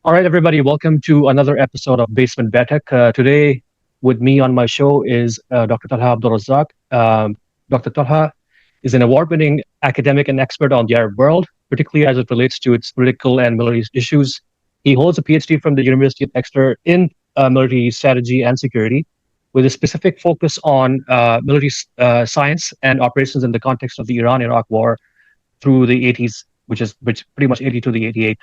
All right, everybody, welcome to another episode of Basement Bethak. Today, with me on my show is Dr. Tallha Abdulrazaq. Dr. Tallha is an award winning academic and expert on the Arab world, particularly as it relates to its political and military issues. He holds a PhD from the University of Exeter in military strategy and security, with a specific focus on military science and operations in the context of the Iran Iraq war through the 80s, which pretty much 80 to the 88.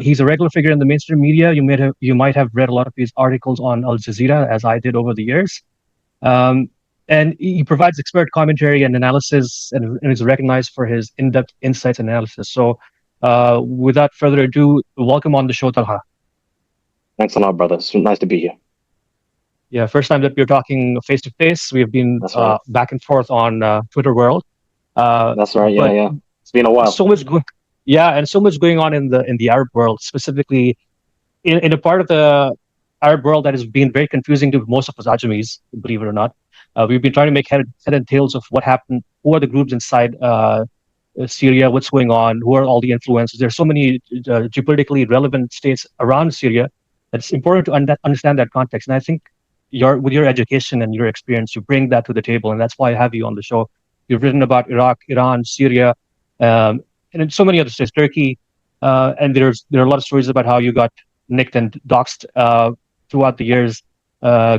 He's a regular figure in the mainstream media. You might have read a lot of his articles on Al Jazeera, as I did over the years. Um, and he provides expert commentary and analysis, and is recognized for his in-depth insights and analysis. So, without further ado, welcome on the show, Talha. Thanks a lot, brother. It's nice to be here. Yeah, first time that we're talking face to face. We have been That's right. back and forth on Twitter world, uh, That's right. Yeah, but yeah. It's been a while. so much go- yeah, and so much going on in the Arab world, specifically in a part of the Arab world that has been very confusing to most of us Ajamis, believe it or not. We've been trying to make head and tails of what happened, who are the groups inside Syria, what's going on, who are all the influences. There's so many geopolitically relevant states around Syria that it's important to understand that context. And I think with your education and your experience, you bring that to the table, and that's why I have you on the show. You've written about Iraq, Iran, Syria, um, and in so many other states, Turkey, and there are a lot of stories about how you got nicked and doxxed throughout the years, uh,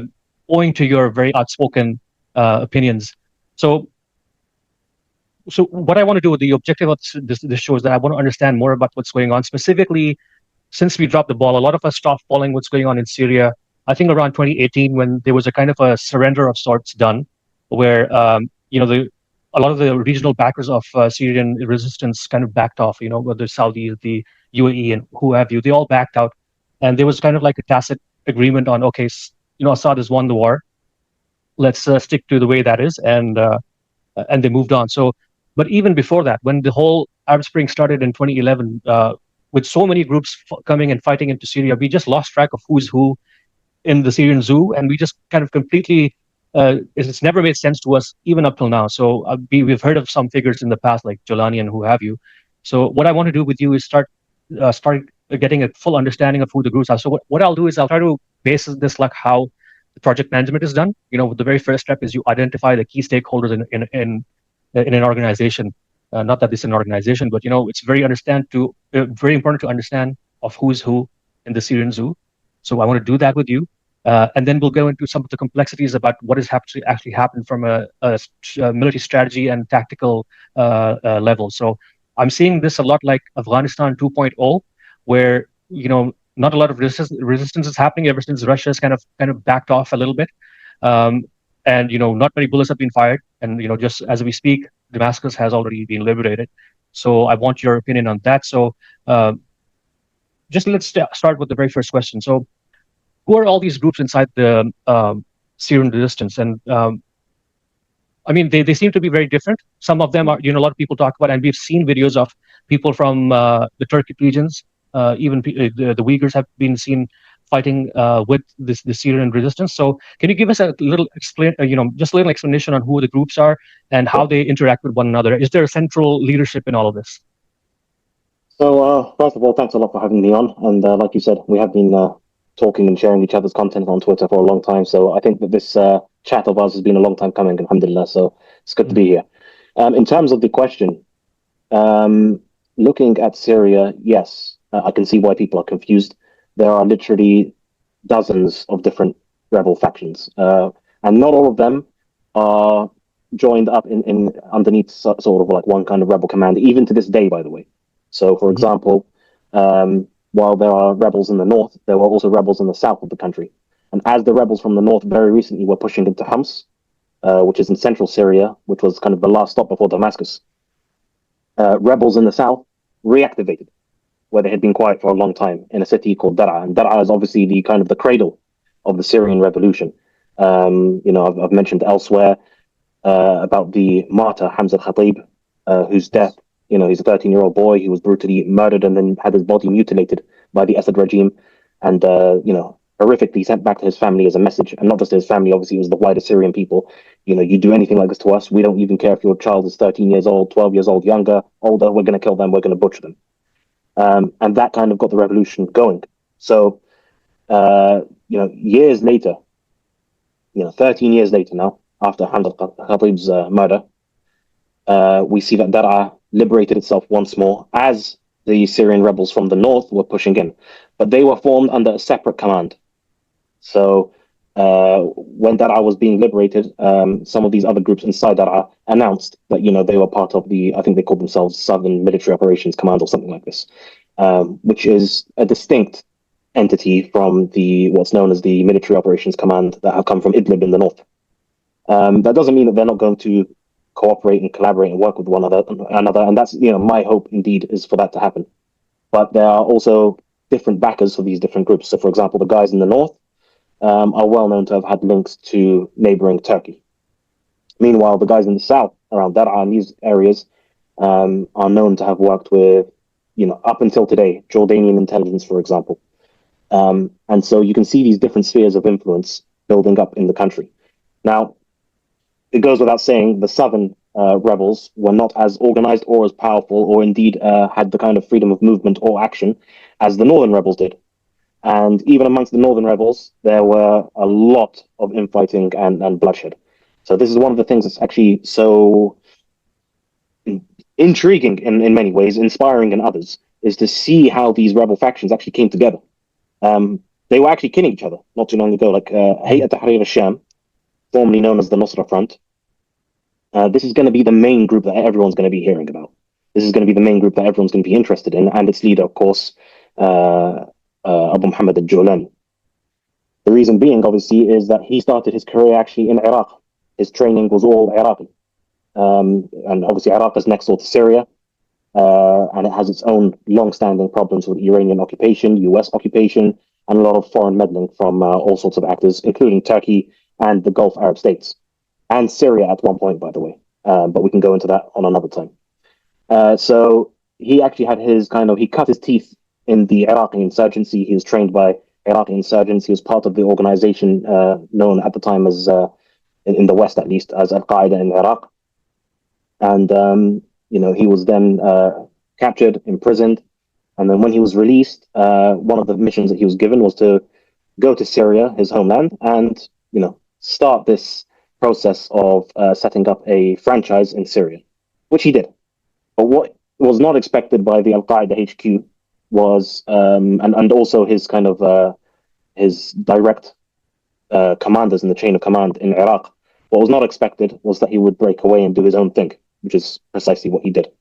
owing to your very outspoken opinions. So, so what I want to do, the objective of this show is that I want to understand more about what's going on. Specifically, since we dropped the ball, a lot of us stopped following what's going on in Syria. I think around 2018, when there was a kind of a surrender of sorts done, where a lot of the regional backers of Syrian resistance kind of backed off. Whether Saudi, the UAE, and who have you, they all backed out, and there was kind of like a tacit agreement on, okay, Assad has won the war. Let's stick to the way that is, and they moved on. So, but even before that, when the whole Arab Spring started in 2011, with so many groups coming and fighting into Syria, we just lost track of who's who in the Syrian zoo, and we just kind of completely. It's never made sense to us, even up till now. So we've heard of some figures in the past, like Jolani and who have you. So what I want to do with you is start getting a full understanding of who the groups are. So what I'll do is I'll try to base this like how the project management is done. The very first step is you identify the key stakeholders in an organization. Not that this is an organization, but it's very important to understand of who's who in the Syrian zoo. So I want to do that with you, and then we'll go into some of the complexities about what has actually happened from a military strategy and tactical level. So I'm seeing this a lot like Afghanistan 2.0, where not a lot of resistance is happening ever since Russia's kind of backed off a little bit, um, and not many bullets have been fired, and just as we speak, Damascus has already been liberated. So I want your opinion on that. So just let's start with the very first question. So who are all these groups inside the Syrian resistance? And I mean, they seem to be very different. Some of them are, a lot of people talk about, and we've seen videos of people from the Turkic regions. Even the Uyghurs have been seen fighting with the Syrian resistance. So, can you give us a little just a little explanation on who the groups are and how Sure. they interact with one another? Is there a central leadership in all of this? So, first of all, thanks a lot for having me on. And like you said, we have been talking and sharing each other's content on Twitter for a long time. So, I think that this chat of ours has been a long time coming, alhamdulillah. So, it's good to be here. In terms of the question, looking at Syria, yes, I can see why people are confused. There are literally dozens of different rebel factions, and not all of them are joined up in underneath sort of like one kind of rebel command, even to this day, by the way. So, for Mm-hmm. example, while there are rebels in the north, there were also rebels in the south of the country. And as the rebels from the north very recently were pushing into Homs, which is in central Syria, which was kind of the last stop before Damascus, rebels in the south reactivated where they had been quiet for a long time in a city called Daraa. And Daraa is obviously the kind of the cradle of the Syrian revolution. I've mentioned elsewhere about the martyr Hamza al-Khatib, whose death, he's a 13-year-old boy. He was brutally murdered and then had his body mutilated by the Assad regime, and horrifically sent back to his family as a message, and not just to his family. Obviously, it was the wider Syrian people. You do anything like this to us, we don't even care if your child is 13 years old, 12 years old, younger, older. We're going to kill them. We're going to butcher them. And that kind of got the revolution going. So, years later, 13 years later now, after Hamza Khatib's murder, we see that Dar'a liberated itself once more as the Syrian rebels from the north were pushing in. But they were formed under a separate command. So when Dar'a was being liberated, some of these other groups inside Dar'a announced that they were part of I think they called themselves Southern Military Operations Command or something like this, which is a distinct entity from what's known as the Military Operations Command that have come from Idlib in the north. That doesn't mean that they're not going to cooperate and collaborate and work with one another, and that's my hope indeed is for that to happen. But there are also different backers for these different groups. So, for example, the guys in the north are well known to have had links to neighboring Turkey. Meanwhile, the guys in the south, around Dar'a and these areas, are known to have worked with, up until today, Jordanian intelligence, for example. And so you can see these different spheres of influence building up in the country. Now, it goes without saying the southern rebels were not as organized or as powerful, or indeed had the kind of freedom of movement or action as the northern rebels did. And even amongst the northern rebels, there were a lot of infighting and bloodshed. So this is one of the things that's actually so intriguing in many ways, inspiring in others, is to see how these rebel factions actually came together. They were actually killing each other not too long ago, like Hayat Tahrir al-Sham, formerly known as the Nusra Front. This is going to be the main group that everyone's going to be hearing about. This is going to be the main group that everyone's going to be interested in, and its leader, of course, Abu Muhammad al-Jawlani. The reason being, obviously, is that he started his career actually in Iraq. His training was all Iraqi. And obviously, Iraq is next door to Syria, and it has its own long-standing problems with Iranian occupation, US occupation, and a lot of foreign meddling from all sorts of actors, including Turkey and the Gulf Arab states, and Syria at one point, by the way. But we can go into that on another time. So he actually had he cut his teeth in the Iraqi insurgency. He was trained by Iraqi insurgents. He was part of the organization known at the time as, in the West at least, as Al-Qaeda in Iraq. And, he was then captured, imprisoned. And then when he was released, one of the missions that he was given was to go to Syria, his homeland, and, start this process of setting up a franchise in Syria, which he did. But what was not expected by the Al-Qaeda HQ was, and also his his direct commanders in the chain of command in Iraq, what was not expected was that he would break away and do his own thing, which is precisely what he did.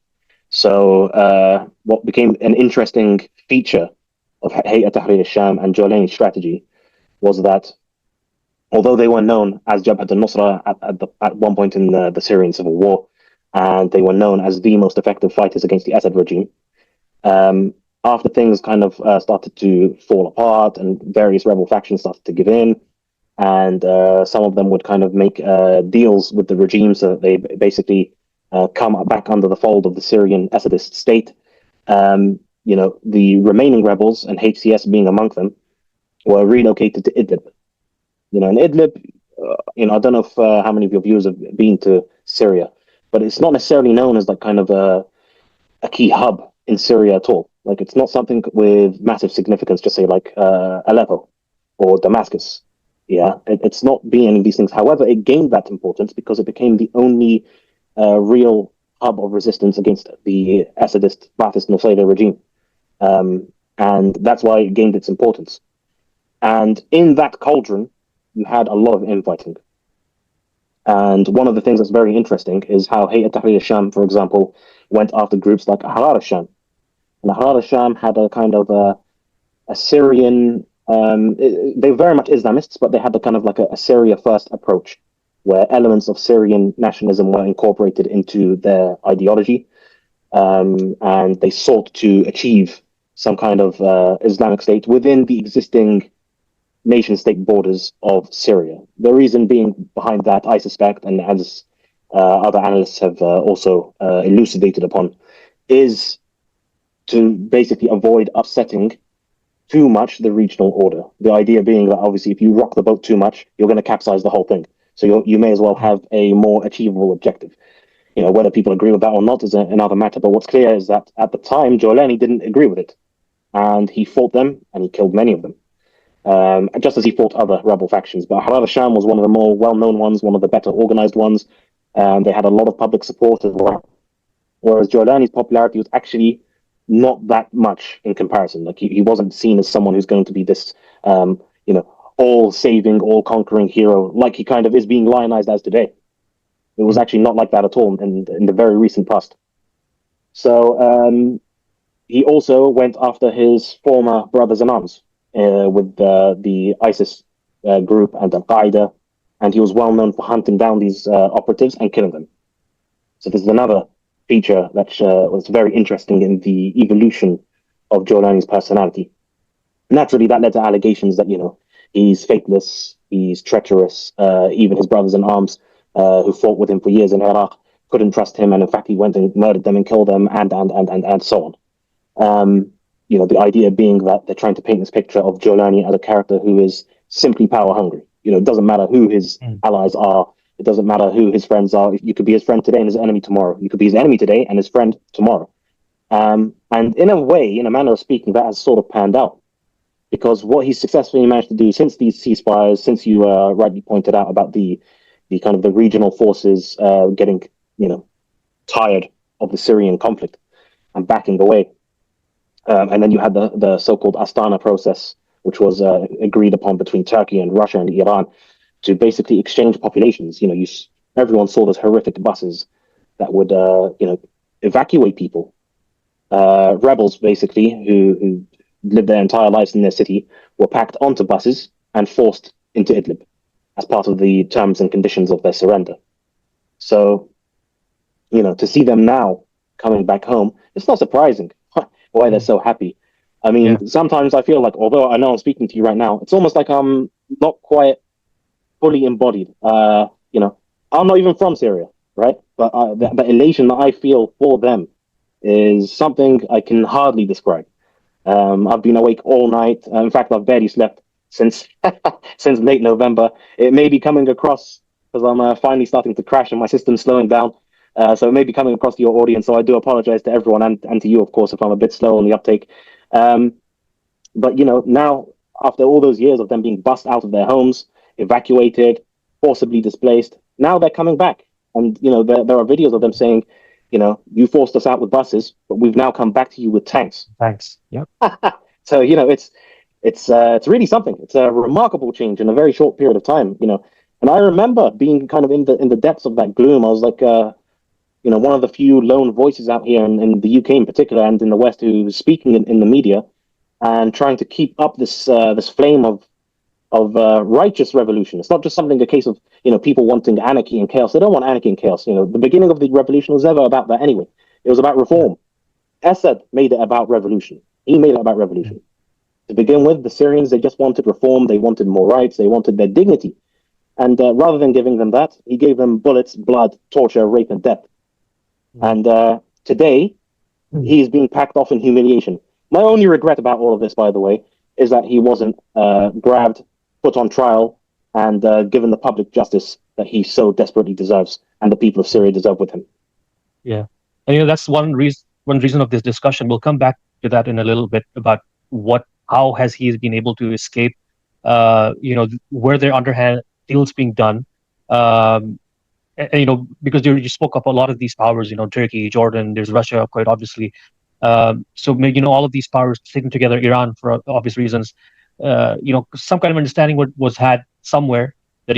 So what became an interesting feature of Hayat Tahrir al-Sham and Jawlani's strategy was that although they were known as Jabhat al-Nusra at one point in the Syrian civil war, and they were known as the most effective fighters against the Assad regime, after things started to fall apart and various rebel factions started to give in, and some of them would make deals with the regime so that they basically come back under the fold of the Syrian Assadist state. The remaining rebels, and HCS being among them, were relocated to Idlib. And Idlib, I don't know if how many of your viewers have been to Syria, but it's not necessarily known as a key hub in Syria at all. Like, it's not something with massive significance, just say like Aleppo or Damascus. Yeah, it's not being any of these things. However, it gained that importance because it became the only real hub of resistance against the Assadist Ba'athist Nusayra regime. And that's why it gained its importance. And in that cauldron, you had a lot of infighting. And one of the things that's very interesting is how Hayat Tahrir al-Sham, for example, went after groups like Ahrar al-Sham. And Ahrar al-Sham had a Syrian, they were very much Islamists, but they had a Syria first approach, where elements of Syrian nationalism were incorporated into their ideology. And they sought to achieve some kind of Islamic state within the existing nation-state borders of Syria. The reason being behind that, I suspect, and as other analysts have also elucidated upon, is to basically avoid upsetting too much the regional order. The idea being that obviously if you rock the boat too much, you're going to capsize the whole thing. So you may as well have a more achievable objective. Whether people agree with that or not is another matter. But what's clear is that at the time, Jolani didn't agree with it, and he fought them and he killed many of them. Just as he fought other rebel factions. But Ahrar al-Sham was one of the more well-known ones, one of the better organized ones. They had a lot of public support as well. Whereas Jordani's popularity was actually not that much in comparison. Like he wasn't seen as someone who's going to be this, all-saving, all-conquering hero, like he kind of is being lionized as today. It was actually not like that at all in the very recent past. So he also went after his former brothers in arms with the ISIS group and Al Qaeda, and he was well known for hunting down these operatives and killing them. So this is another feature that was very interesting in the evolution of Jolani's personality. Naturally, that led to allegations that he's faithless, he's treacherous. Even his brothers in arms, who fought with him for years in Iraq, couldn't trust him, and in fact, he went and murdered them and killed them, and so on. The idea being that they're trying to paint this picture of Jolani as a character who is simply power hungry. It doesn't matter who his allies are. It doesn't matter who his friends are. You could be his friend today and his enemy tomorrow. You could be his enemy today and his friend tomorrow. And in a way, in a manner of speaking, that has sort of panned out, because what he's successfully managed to do since these ceasefires, since you rightly pointed out about the kind of the regional forces getting tired of the Syrian conflict and backing away. And then you had the so-called Astana process, which was agreed upon between Turkey and Russia and Iran to basically exchange populations. Everyone saw those horrific buses that would evacuate people, rebels basically who lived their entire lives in their city, were packed onto buses and forced into Idlib as part of the terms and conditions of their surrender. So, to see them now coming back home, it's not surprising why they're so happy. I mean, sometimes I feel like, although I know I'm speaking to you right now, it's almost like I'm not quite fully embodied. I'm not even from Syria, right? But the elation that I feel for them is something I can hardly describe. I've been awake all night. In fact, I've barely slept since since late November. It may be coming across because I'm finally starting to crash and my system's slowing down. So it may be coming across to your audience. So I do apologize to everyone and to you, of course, if I'm a bit slow on the uptake. But now after all those years of them being bussed out of their homes, evacuated, forcibly displaced, now they're coming back. And there are videos of them saying, you forced us out with buses, but we've now come back to you with tanks. Thanks. Yep. So it's really something. It's a remarkable change in a very short period of time. And I remember being kind of in the depths of that gloom. I was like, one of the few lone voices out here in the UK in particular, and in the West, who was speaking in the media and trying to keep up this flame of righteous revolution. It's not just a case of people wanting anarchy and chaos. They don't want anarchy and chaos. The beginning of the revolution was never about that anyway. It was about reform. Assad made it about revolution. He made it about revolution. To begin with, the Syrians, they just wanted reform. They wanted more rights. They wanted their dignity. And rather than giving them that, he gave them bullets, blood, torture, rape, and death. And today, he is being packed off in humiliation. My only regret about all of this, by the way, is that he wasn't grabbed, put on trial, and given the public justice that he so desperately deserves, and the people of Syria deserve with him. Yeah, and that's one reason of this discussion. We'll come back to that in a little bit about how has he been able to escape, where their underhand deals being done, because you spoke of a lot of these powers, Turkey, Jordan, there's Russia, quite obviously. So all of these powers sticking together, Iran for obvious reasons. Some kind of understanding was had somewhere that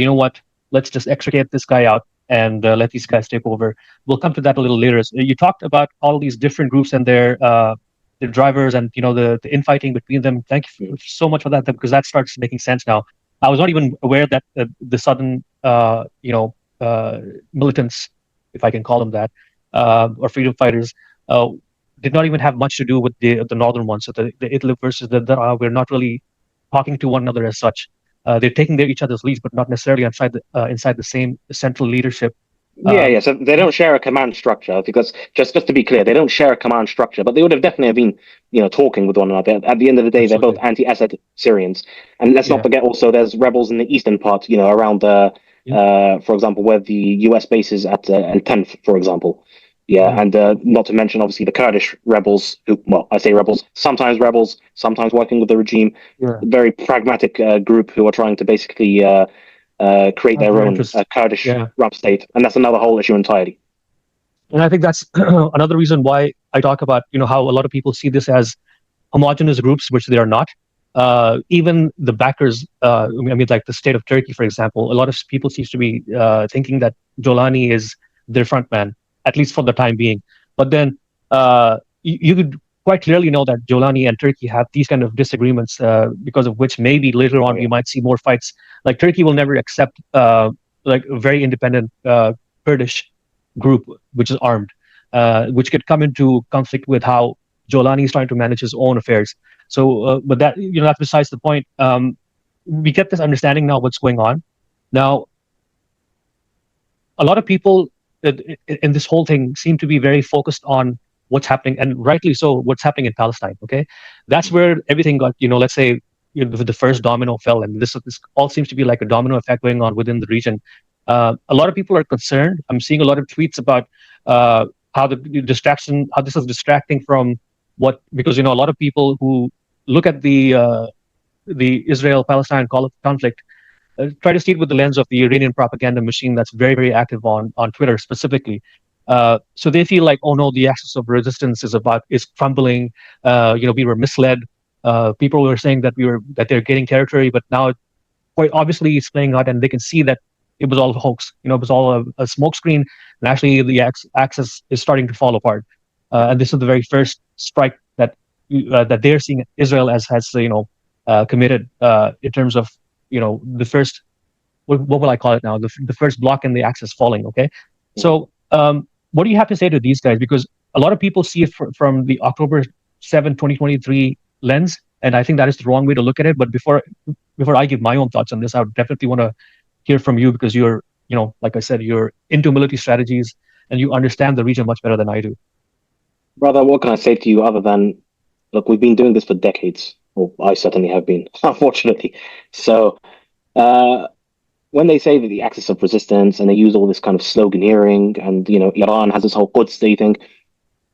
let's just extricate this guy out and let these guys take over. We'll come to that a little later. So you talked about all these different groups and their drivers and the infighting between them. Thank you so much for that, because that starts making sense now. I was not even aware that the sudden militants, if I can call them that, or freedom fighters, did not even have much to do with the northern ones. So the Idlib versus we're not really talking to one another as such. They're taking each other's leads, but not necessarily inside the same central leadership. Yeah. So they don't share a command structure, because just to be clear, they don't share a command structure, but they would have definitely been, talking with one another. At the end of the day, Absolutely. They're both anti-Assad Syrians, and let's not forget also there's rebels in the eastern part, around For example, where the US base is at El Tanf, for example. Yeah, and not to mention, obviously, the Kurdish rebels, who, well, I say rebels, sometimes working with the regime, Yeah. very pragmatic group who are trying to basically create Have their their own interests. Kurdish Yeah. Arab state. And that's another whole issue entirely. And I think that's another reason why I talk about, how a lot of people see this as homogenous groups, which they are not. Even the backers, like the state of Turkey, for example, a lot of people seems to be thinking that Jolani is their front man, at least for the time being. But then you could quite clearly know that Jolani and Turkey have these kind of disagreements, because of which maybe later Oh, on we yeah. might see more fights. Like Turkey will never accept like a very independent Kurdish group which is armed, which could come into conflict with how Jolani is trying to manage his own affairs. So, but that that's besides the point. We get this understanding now what's going on. Now, a lot of people in this whole thing seem to be very focused on what's happening, and rightly so, what's happening in Palestine. Okay, that's where everything got. Let's say the first domino fell, and this all seems to be like a domino effect going on within the region. A lot of people are concerned. I'm seeing a lot of tweets about how how this is distracting from what, because a lot of people who look at the Israel-Palestine conflict try to see it with the lens of the Iranian propaganda machine that's very, very active on Twitter specifically. So they feel like, oh no, the axis of resistance is crumbling. We were misled. People were saying that they're getting territory, but now quite obviously it's playing out, and they can see that it was all a hoax. It was all a smokescreen, and actually the axis is starting to fall apart. And this is the very first strike that they're seeing Israel has committed, in terms of the first, what will I call it now, the first block in the axis falling. Okay, so what do you have to say to these guys? Because a lot of people see it from the October 7, 2023 lens, and I think that is the wrong way to look at it. But before I give my own thoughts on this, I would definitely want to hear from you, because you're, like I said, you're into military strategies and you understand the region much better than I do. Brother, what can I say to you other than, look, we've been doing this for decades. Well, I certainly have been, unfortunately. So, when they say that the axis of resistance, and they use all this kind of sloganeering, and Iran has this whole Quds Day thing,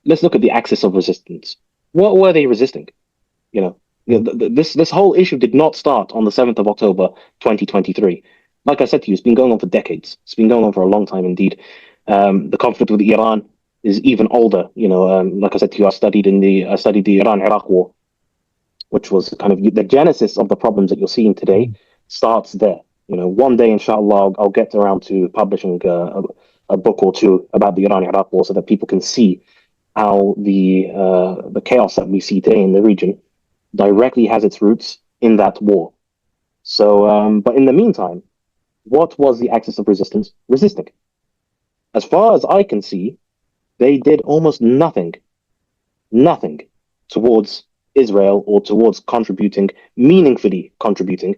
let's look at the axis of resistance. What were they resisting? This whole issue did not start on the 7th of October 2023. Like I said to you, it's been going on for decades. It's been going on for a long time indeed. The conflict with Iran is even older. Like I said to you, I studied the Iran-Iraq war, which was kind of the genesis of the problems that you're seeing today. Starts there. One day, inshallah, I'll get around to publishing a book or two about the Iran-Iraq war, so that people can see how the chaos that we see today in the region directly has its roots in that war. So, but in the meantime, what was the axis of resistance resisting? As far as I can see, they did almost nothing towards Israel, or towards meaningfully contributing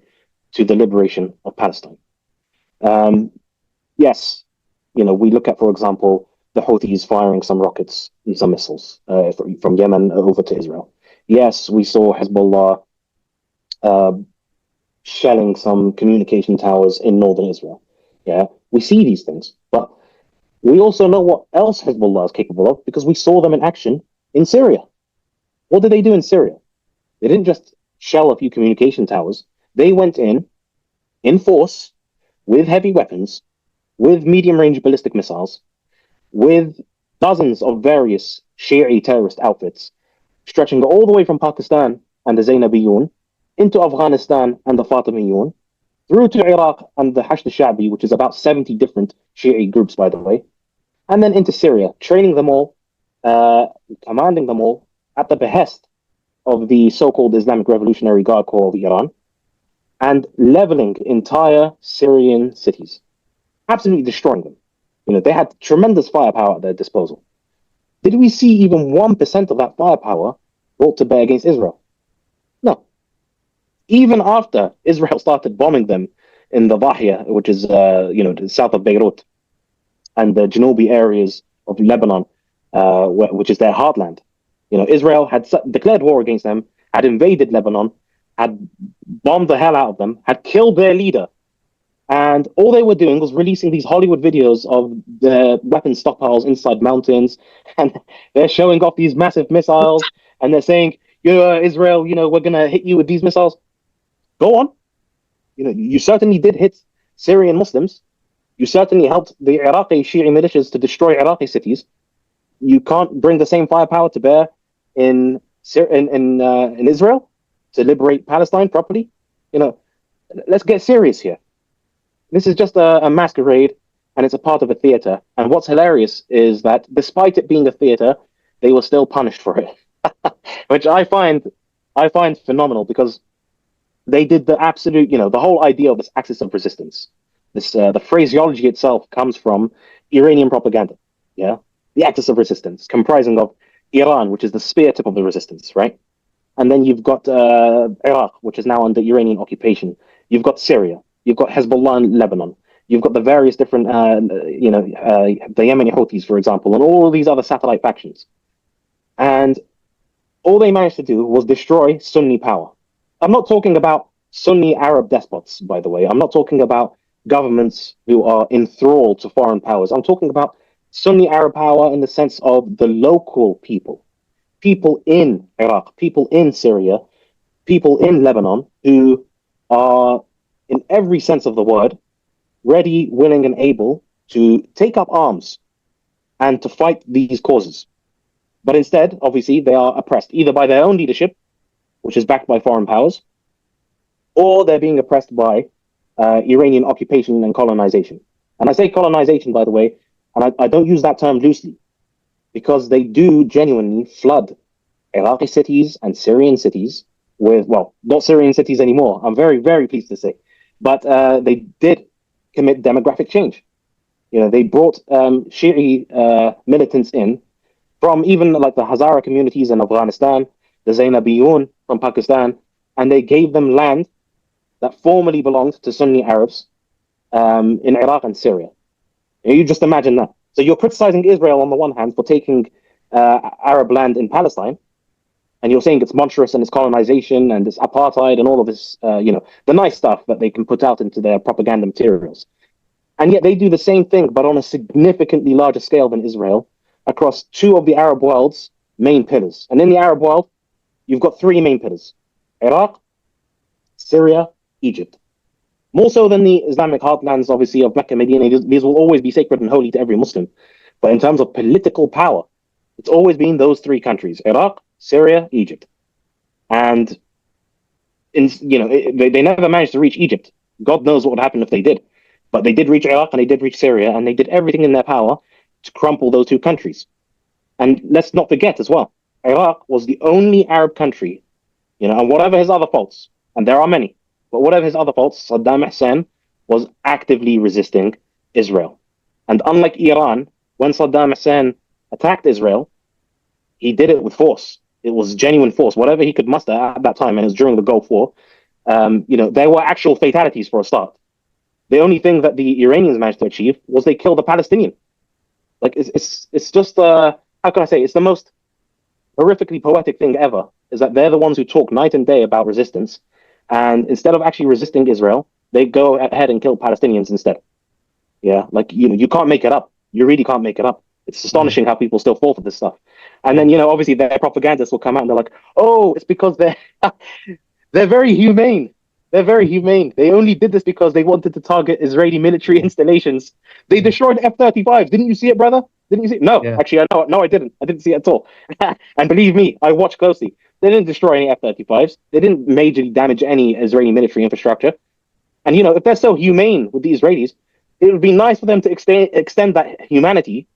to the liberation of Palestine. Yes, we look at, for example, the Houthis firing some rockets and some missiles from Yemen over to Israel. Yes, we saw Hezbollah shelling some communication towers in northern Israel. Yeah, we see these things, but we also know what else Hezbollah is capable of, because we saw them in action in Syria. What did they do in Syria? They didn't just shell a few communication towers. They went in force, with heavy weapons, with medium-range ballistic missiles, with dozens of various Shi'i terrorist outfits, stretching all the way from Pakistan and the Zainabiyun, into Afghanistan and the Fatimiyun, through to Iraq and the Hashd al-Sha'bi, which is about 70 different Shi'i groups, by the way, and then into Syria, training them all, commanding them all at the behest of the so-called Islamic Revolutionary Guard Corps of Iran, and leveling entire Syrian cities, absolutely destroying them. They had tremendous firepower at their disposal. Did we see even 1% of that firepower brought to bear against Israel? No. Even after Israel started bombing them in the Dahia, which is south of Beirut, and the Janubi areas of Lebanon, which is their heartland, Israel had declared war against them, had invaded Lebanon, had bombed the hell out of them, had killed their leader, And all they were doing was releasing these Hollywood videos of the weapon stockpiles inside mountains, and they're showing off these massive missiles, and they're saying, Israel, we're gonna hit you with these missiles. Go on. You certainly did hit Syrian Muslims. You certainly helped the Iraqi Shi'i militias to destroy Iraqi cities. You can't bring the same firepower to bear in Israel to liberate Palestine properly. Let's get serious here. This is just a masquerade, and it's a part of a theater. And what's hilarious is that despite it being a theater, they were still punished for it, which I find phenomenal, because they did the absolute, the whole idea of this axis of resistance. This the phraseology itself comes from Iranian propaganda. Yeah, the axis of resistance, comprising of Iran, which is the spear tip of the resistance, right? And then you've got Iraq, which is now under Iranian occupation. You've got Syria. You've got Hezbollah in Lebanon. You've got the various different, the Yemeni Houthis, for example, and all these other satellite factions. And all they managed to do was destroy Sunni power. I'm not talking about Sunni Arab despots, by the way. I'm not talking about governments who are enthralled to foreign powers. I'm talking about Sunni Arab power in the sense of the local people in Iraq, people in Syria, people in Lebanon, who are, in every sense of the word, ready, willing, and able to take up arms and to fight these causes. But instead, obviously, they are oppressed either by their own leadership, which is backed by foreign powers, or they're being oppressed by Iranian occupation and colonization. And I say colonization, by the way, and I don't use that term loosely, because they do genuinely flood Iraqi cities and Syrian cities with, well, not Syrian cities anymore, I'm very, very pleased to say, but they did commit demographic change. They brought Shi'i militants in from even like the Hazara communities in Afghanistan, the Zainabiyun from Pakistan, and they gave them land that formerly belonged to Sunni Arabs in Iraq and Syria. You just imagine that. So you're criticizing Israel on the one hand for taking Arab land in Palestine, and you're saying it's monstrous and it's colonization and it's apartheid and all of this, the nice stuff that they can put out into their propaganda materials. And yet they do the same thing, but on a significantly larger scale than Israel, across two of the Arab world's main pillars. And in the Arab world, you've got three main pillars: Iraq, Syria, Egypt. More so than the Islamic heartlands, obviously, of Mecca, Medina. These will always be sacred and holy to every Muslim. But in terms of political power, it's always been those three countries: Iraq, Syria, Egypt. And they never managed to reach Egypt. God knows what would happen if they did. But they did reach Iraq and they did reach Syria, and they did everything in their power to crumple those two countries. And let's not forget as well, Iraq was the only Arab country, and whatever his other faults, and there are many, but whatever his other faults, Saddam Hussein was actively resisting Israel. And unlike Iran, when Saddam Hussein attacked Israel, he did it with force. It was genuine force, whatever he could muster at that time, and it was during the Gulf War. There were actual fatalities for a start. The only thing that the Iranians managed to achieve was they killed a Palestinian. Like it's just how can I say? It's the most horrifically poetic thing ever. Is that they're the ones who talk night and day about resistance, and instead of actually resisting Israel, they go ahead and kill Palestinians instead. Yeah, like you can't make it up. You really can't make it up. It's astonishing how people still fall for this stuff. And then obviously their propagandists will come out and they're like, "Oh, it's because they're very humane. They're very humane. They only did this because they wanted to target Israeli military installations. They destroyed F-35s. Didn't you see it, brother? Didn't you see it?" No, Yeah. actually, I didn't. I didn't see it at all. And believe me, I watched closely. They didn't destroy any F-35s. They didn't majorly damage any Israeli military infrastructure. And if they're so humane with the Israelis, it would be nice for them to extend that humanity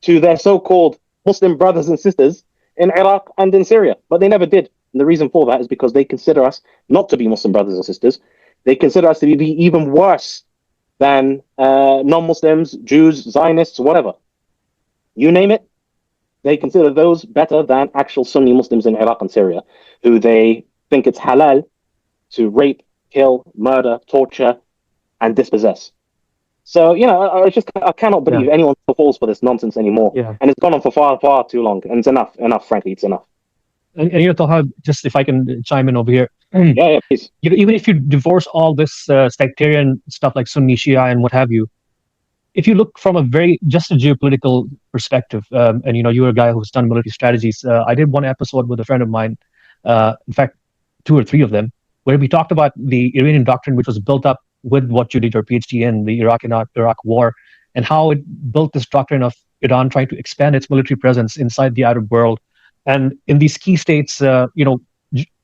to their so-called Muslim brothers and sisters in Iraq and in Syria. But they never did. And the reason for that is because they consider us not to be Muslim brothers and sisters. They consider us to be even worse than non-Muslims, Jews, Zionists, whatever. You name it, they consider those better than actual Sunni Muslims in Iraq and Syria, who they think it's halal to rape, kill, murder, torture, and dispossess. So, I cannot believe anyone falls for this nonsense anymore. Yeah. And it's gone on for far, far too long. And it's enough, frankly, it's enough. and Tallha, just if I can chime in over here, Yeah, please. even if you divorce all this sectarian stuff like Sunni, Shia, and what have you, if you look from a very just a geopolitical perspective, and you're a guy who's done military strategies. I did one episode with a friend of mine, in fact, two or three of them, where we talked about the Iranian doctrine, which was built up with what you did your PhD in the Iraq War, and how it built this doctrine of Iran trying to expand its military presence inside the Arab world, and in these key states,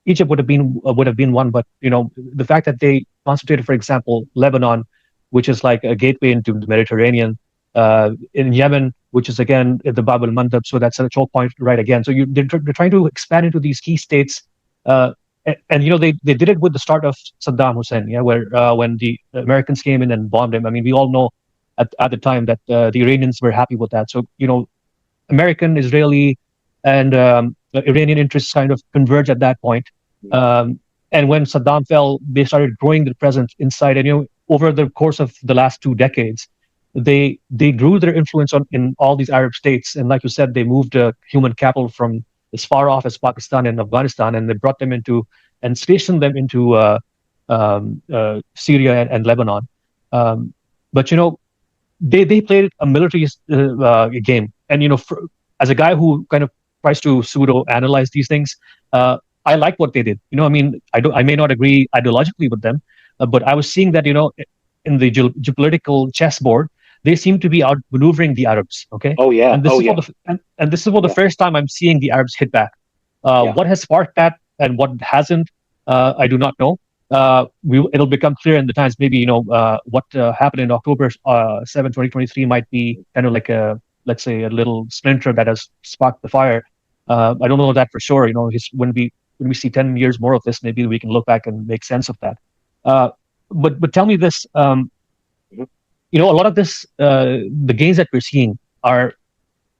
Egypt would have been one, but the fact that they concentrated, for example, Lebanon, which is like a gateway into the Mediterranean, in Yemen, which is again the Bab al Mandab, so that's a choke point right again. So they're trying to expand into these key states, and they did it with the start of Saddam Hussein, yeah, where when the Americans came in and bombed him. I mean, we all know at the time that the Iranians were happy with that. So American, Israeli, and Iranian interests kind of converge at that point. And when Saddam fell, they started growing their presence inside. And over the course of the last 2 decades, they grew their influence in all these Arab states. And like you said, they moved human capital from as far off as Pakistan and Afghanistan, and they brought them into and stationed them into Syria and Lebanon. But they played a military game, and as a guy who kind of tries to pseudo analyze these things, I like what they did. I mean, I may not agree ideologically with them, but I was seeing that in the geopolitical chessboard, they seem to be outmaneuvering the Arabs. Okay. Oh yeah. And this Oh is yeah. and this is for the first time I'm seeing the Arabs hit back. Yeah. What has sparked that and what hasn't, I do not know. It'll become clear in the times. Maybe what happened in October 7, 2023 might be kind of like let's say a little splinter that has sparked the fire. I don't know that for sure. When we see 10 years more of this, maybe we can look back and make sense of that. But tell me this. A lot of this, the gains that we're seeing are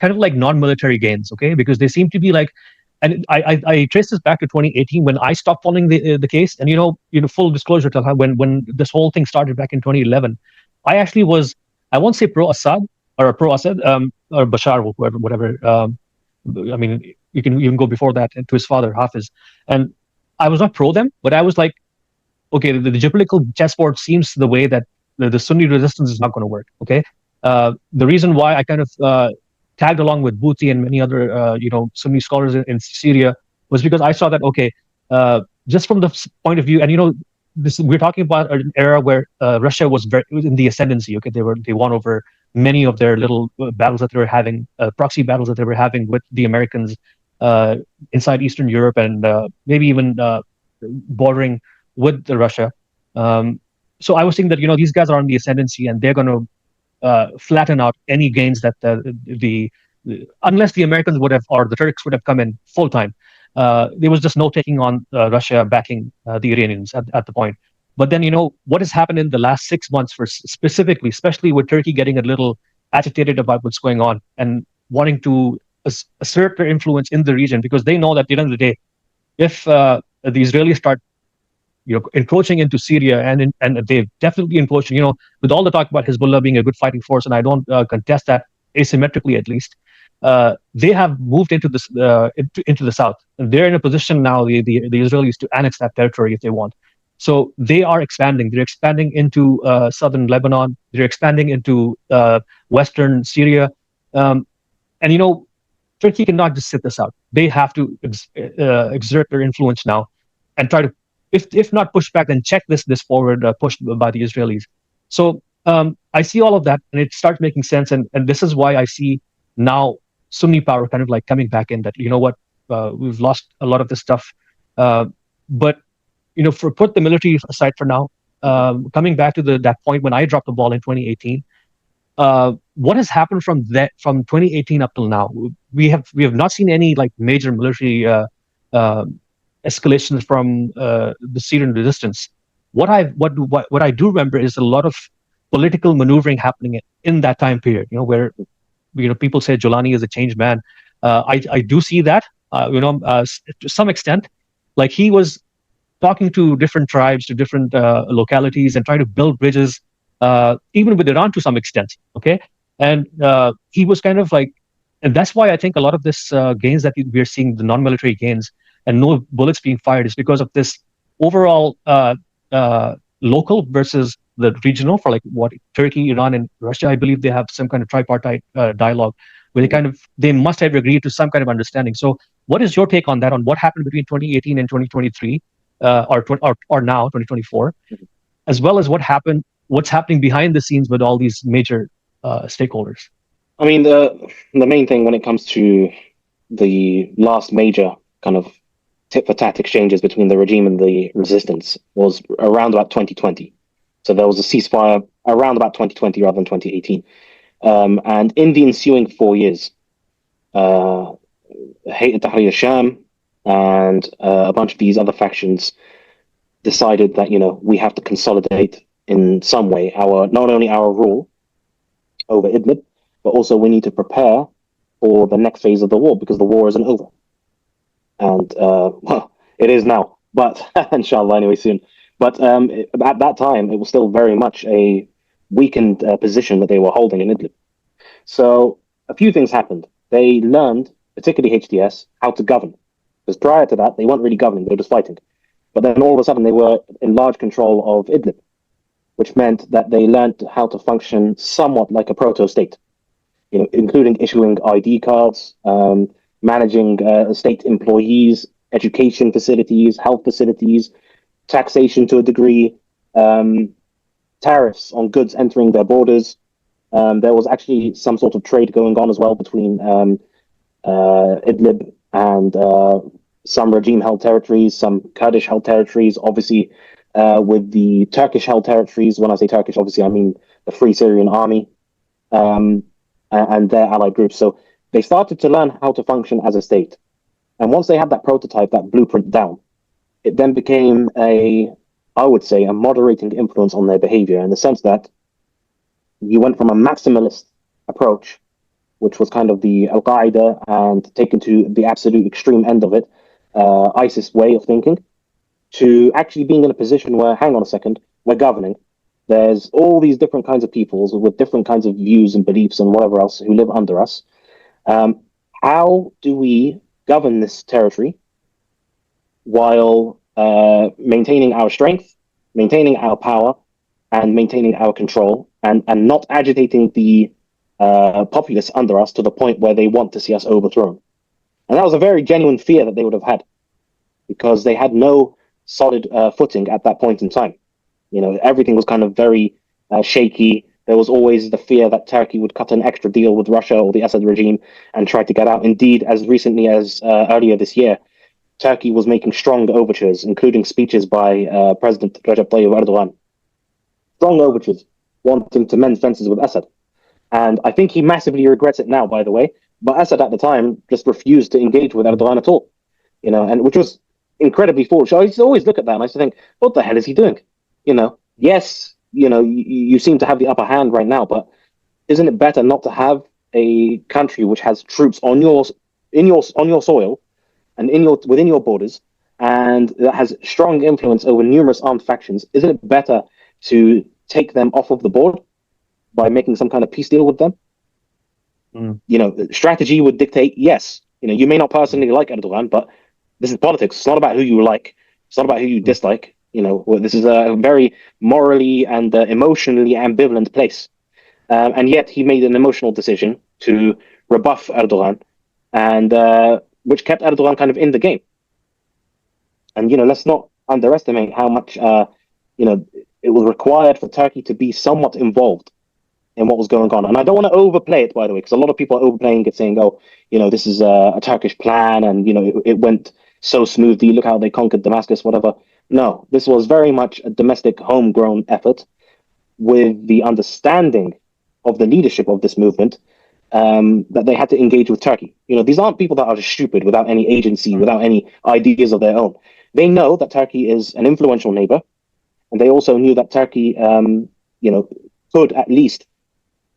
kind of like non-military gains, okay? Because they seem to be like, and I trace this back to 2018 when I stopped following the case. And full disclosure, Talha, when this whole thing started back in 2011, I actually was, I won't say pro-Assad or pro-Assad or Bashar, whatever. I mean, you can even go before that to his father, Hafiz. And I was not pro them, but I was like, okay, the geopolitical chessboard seems the way that the Sunni resistance is not going to work. Okay, the reason why I kind of tagged along with Bouti and many other Sunni scholars in Syria was because I saw that just from the point of view, and we're talking about an era where Russia was in the ascendancy. Okay, they won over many of their little battles that they were having, proxy battles that they were having with the Americans inside Eastern Europe and maybe even bordering with Russia. So I was thinking that these guys are on the ascendancy and they're going to flatten out any gains that unless the Americans would have or the Turks would have come in full time. There was just no taking on Russia backing the Iranians at the point. But then what has happened in the last 6 months, specifically, especially with Turkey getting a little agitated about what's going on and wanting to assert their influence in the region, because they know that at the end of the day, if the Israelis start encroaching into Syria, and they've definitely encroached, with all the talk about Hezbollah being a good fighting force, and I don't contest that asymmetrically at least, they have moved into the south, and they're in a position now, the Israelis, to annex that territory if they want. So they are expanding. They're expanding into southern Lebanon. They're expanding into western Syria, and Turkey cannot just sit this out. They have to exert their influence now and try to, if not push back, then check this forward push by the Israelis. So I see all of that, and it starts making sense. And this is why I see now Sunni power kind of like coming back in. That we've lost a lot of this stuff, but put the military aside for now. Coming back to that point when I dropped the ball in 2018. What has happened from 2018 up till now? We have not seen any like major military escalations from the Syrian resistance. What I do remember is a lot of political maneuvering happening in that time period. Where people say Jolani is a changed man. I do see that. To some extent, like he was talking to different tribes, to different localities, and trying to build bridges. Even with Iran to some extent, okay? And he was kind of like And that's why I think a lot of this gains that we're seeing, the non-military gains, and no bullets being fired, is because of this overall local versus the regional. For like what Turkey, Iran, and Russia, I believe they have some kind of tripartite dialogue where they must have agreed to some kind of understanding. So, what is your take on that? On what happened between 2018 and 2023, or now 2024, as well as what's happening behind the scenes with all these major stakeholders? I mean, the main thing when it comes to the last major kind of tit for tat exchanges between the regime and the resistance was around about 2020. So there was a ceasefire around about 2020 rather than 2018. And in the ensuing 4 years, Hayat Tahrir Sham and a bunch of these other factions decided that, we have to consolidate in some way not only our rule over Idlib, but also we need to prepare for the next phase of the war, because the war isn't over. And well, it is now, but inshallah anyway soon. But at that time, it was still very much a weakened position that they were holding in Idlib. So a few things happened. They learned, particularly HTS, how to govern. Because prior to that, they weren't really governing, they were just fighting. But then all of a sudden, they were in large control of Idlib, which meant that they learned how to function somewhat like a proto-state, including issuing ID cards, managing state employees, education facilities, health facilities, taxation to a degree, tariffs on goods entering their borders. There was actually some sort of trade going on as well between Idlib and some regime-held territories, some Kurdish-held territories, obviously with the Turkish-held territories. When I say Turkish, obviously I mean the Free Syrian Army and their allied groups. So they started to learn how to function as a state. And once they had that prototype, that blueprint down, it then became I would say, a moderating influence on their behavior, in the sense that you went from a maximalist approach, which was kind of the Al-Qaeda and taken to the absolute extreme end of it, ISIS way of thinking, to actually being in a position where, hang on a second, we're governing. There's all these different kinds of peoples with different kinds of views and beliefs and whatever else who live under us. How do we govern this territory while maintaining our strength, maintaining our power, and maintaining our control, and not agitating the populace under us to the point where they want to see us overthrown? And that was a very genuine fear that they would have had, because they had no solid footing at that point in time. Everything was kind of very shaky. There was always the fear that Turkey would cut an extra deal with Russia or the Assad regime and try to get out. Indeed, as recently as earlier this year, Turkey was making strong overtures, including speeches by President Recep Tayyip Erdogan. Strong overtures, wanting to mend fences with Assad. And I think he massively regrets it now, by the way. But Assad at the time just refused to engage with Erdogan at all, and which was incredibly foolish. I used to always look at that and I used to think, what the hell is he doing? Yes, you seem to have the upper hand right now, but isn't it better not to have a country which has troops on your soil and within your borders, and that has strong influence over numerous armed factions? Isn't it better to take them off of the board by making some kind of peace deal with them? Strategy would dictate, yes, you may not personally like Erdogan, but this is politics. It's not about who you like. It's not about who you dislike. This is a very morally and emotionally ambivalent place. And yet he made an emotional decision to rebuff Erdogan, and which kept Erdogan kind of in the game. And, let's not underestimate how much, it was required for Turkey to be somewhat involved in what was going on. And I don't want to overplay it, by the way, because a lot of people are overplaying it, saying, oh, this is a Turkish plan, and, it went so smoothly. Look how they conquered Damascus, whatever. No, this was very much a domestic, homegrown effort with the understanding of the leadership of this movement, that they had to engage with Turkey. These aren't people that are just stupid, without any agency, without any ideas of their own. They know that Turkey is an influential neighbor, and they also knew that Turkey, could at least,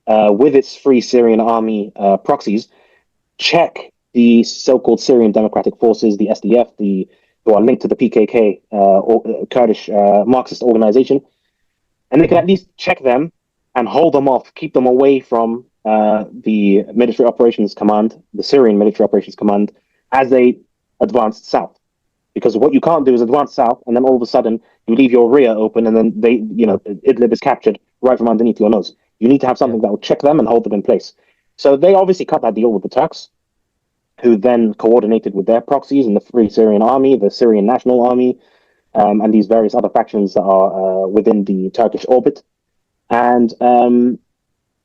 with its Free Syrian Army proxies, check the so-called Syrian Democratic Forces, the SDF, who are linked to the PKK, or Kurdish Marxist organization, and they can at least check them and hold them off, keep them away from the military operations command, the Syrian military operations command, as they advanced south. Because what you can't do is advance south, and then all of a sudden you leave your rear open, and then Idlib is captured right from underneath your nose. You need to have something that will check them and hold them in place. So they obviously cut that deal with the Turks, who then coordinated with their proxies in the Free Syrian Army, the Syrian National Army, and these various other factions that are within the Turkish orbit. And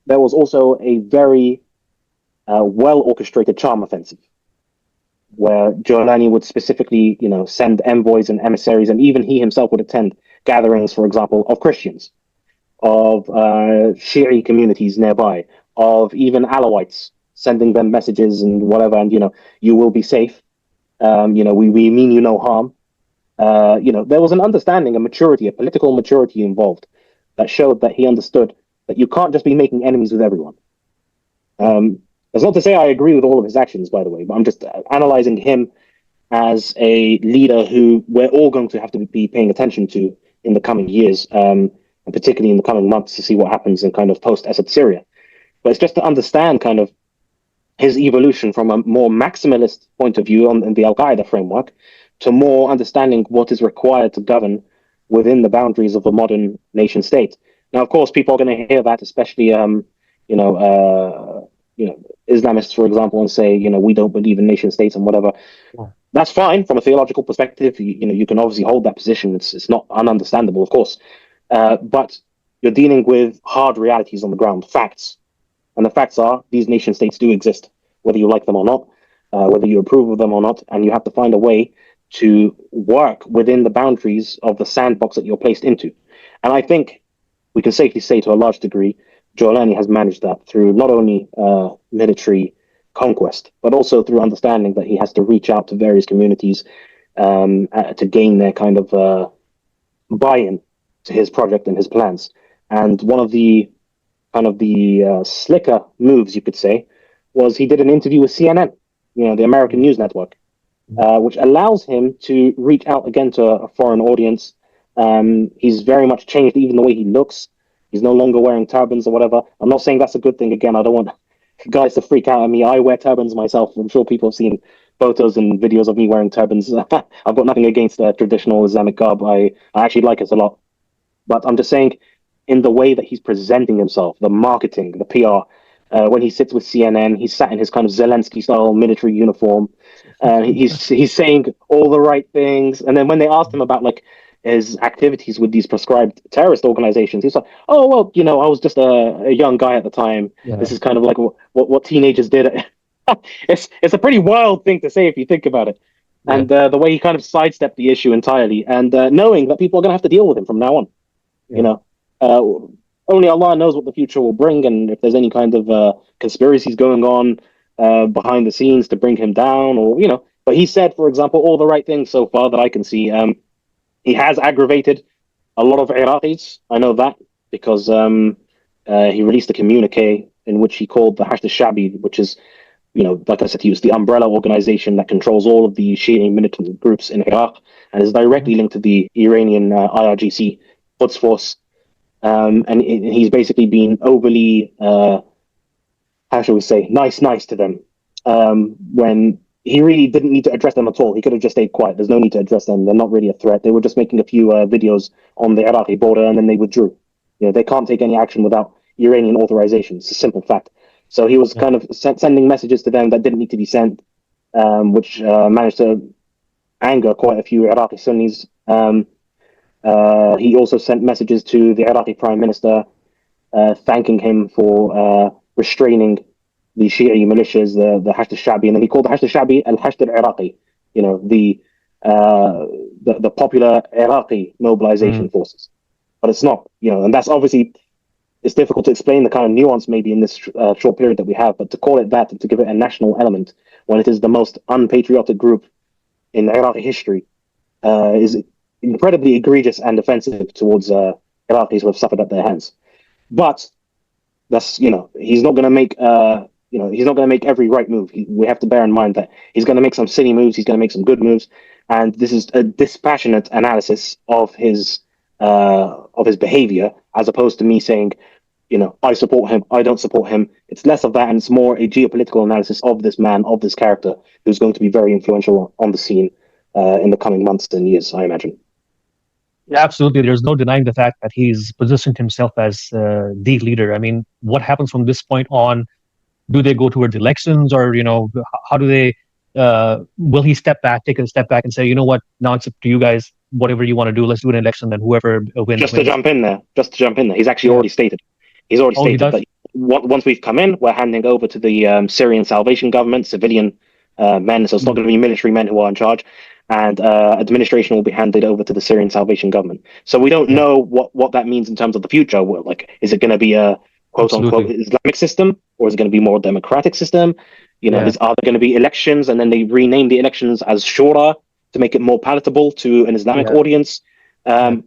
there was also a very well-orchestrated charm offensive, where Jolani would specifically, send envoys and emissaries, and even he himself would attend gatherings, for example, of Christians, of Shi'i communities nearby, of even Alawites, sending them messages and whatever, and you will be safe. We mean you no harm. There was an understanding, a maturity, a political maturity involved that showed that he understood that you can't just be making enemies with everyone. That's not to say I agree with all of his actions, by the way, but I'm just analyzing him as a leader who we're all going to have to be paying attention to in the coming years, and particularly in the coming months, to see what happens in kind of post-Assad Syria. But it's just to understand kind of his evolution from a more maximalist point of view in the Al-Qaeda framework to more understanding what is required to govern within the boundaries of a modern nation state. Now, of course, people are going to hear that, especially Islamists, for example, and say, we don't believe in nation states and whatever. Yeah. That's fine from a theological perspective. You can obviously hold that position. It's not ununderstandable, of course. But you're dealing with hard realities on the ground, facts. And the facts are these nation states do exist, whether you like them or not, whether you approve of them or not. And you have to find a way to work within the boundaries of the sandbox that you're placed into. And I think we can safely say to a large degree, Jolani has managed that through not only military conquest, but also through understanding that he has to reach out to various communities to gain their kind of buy-in to his project and his plans. And one of the slicker moves, you could say, was he did an interview with CNN, the American news network, which allows him to reach out again to a foreign audience. He's very much changed even the way he looks. He's no longer wearing turbans or whatever. I'm not saying that's a good thing. Again, I don't want guys to freak out at me. I wear turbans myself. I'm sure people have seen photos and videos of me wearing turbans. I've got nothing against traditional Islamic garb. I actually like it a lot. But I'm just saying, in the way that he's presenting himself, the marketing, the PR, when he sits with CNN, he's sat in his kind of Zelensky-style military uniform. He's saying all the right things. And then when they asked him about his activities with these prescribed terrorist organizations, he's like, oh, well, I was just a young guy at the time. Yeah. This is kind of like what teenagers did. It's a pretty wild thing to say if you think about it. Yeah. And the way he kind of sidestepped the issue entirely, and knowing that people are going to have to deal with him from now on. Yeah. Only Allah knows what the future will bring, and if there's any kind of conspiracies going on behind the scenes to bring him down, or But he said, for example, all the right things so far that I can see. He has aggravated a lot of Iraqis. I know that because he released a communique in which he called the Hashd al-Shabi, which is, like I said, he was the umbrella organization that controls all of the Shi'i militant groups in Iraq and is directly linked to the Iranian IRGC Quds Force. And he's basically been overly, how shall we say, nice to them when he really didn't need to address them at all. He could have just stayed quiet. There's no need to address them. They're not really a threat. They were just making a few videos on the Iraqi border, and then they withdrew. They can't take any action without Iranian authorization. It's a simple fact. So he was kind of sending messages to them that didn't need to be sent, which managed to anger quite a few Iraqi Sunnis. He also sent messages to the Iraqi Prime Minister, thanking him for restraining the Shi'i militias, the Hashd al-Shabi, and then he called the Hashd al-Shabi al-Hashd al-Iraqi, the popular Iraqi mobilization forces. But it's not, and that's obviously, it's difficult to explain the kind of nuance maybe in this short period that we have, but to call it that and to give it a national element when it is the most unpatriotic group in Iraqi history is incredibly egregious and offensive towards Iraqis who have suffered at their hands. But that's, he's not going to make, he's not going to make every right move. We have to bear in mind that he's going to make some silly moves. He's going to make some good moves. And this is a dispassionate analysis of his behavior, as opposed to me saying, I support him, I don't support him. It's less of that, and it's more a geopolitical analysis of this man, of this character, who's going to be very influential on the scene in the coming months and years, I imagine. Yeah, absolutely. There's no denying the fact that he's positioned himself as the leader. I mean, what happens from this point on? Do they go towards elections, or how do they? Will he step back, take a step back, and say, you know what? Now it's up to you guys. Whatever you want to do, let's do an election, and whoever wins. Just to jump in there, he's actually already stated. He's already Oh, he stated does? that once we've come in, we're handing over to the Syrian Salvation Government, civilian men. So it's not going to be military men who are in charge, and administration will be handed over to the Syrian Salvation Government. So we don't know what that means in terms of the future. Like, is it going to be a quote unquote Islamic system, or is it going to be more democratic system? Are there going to be elections, and then they rename the elections as shura to make it more palatable to an Islamic audience? I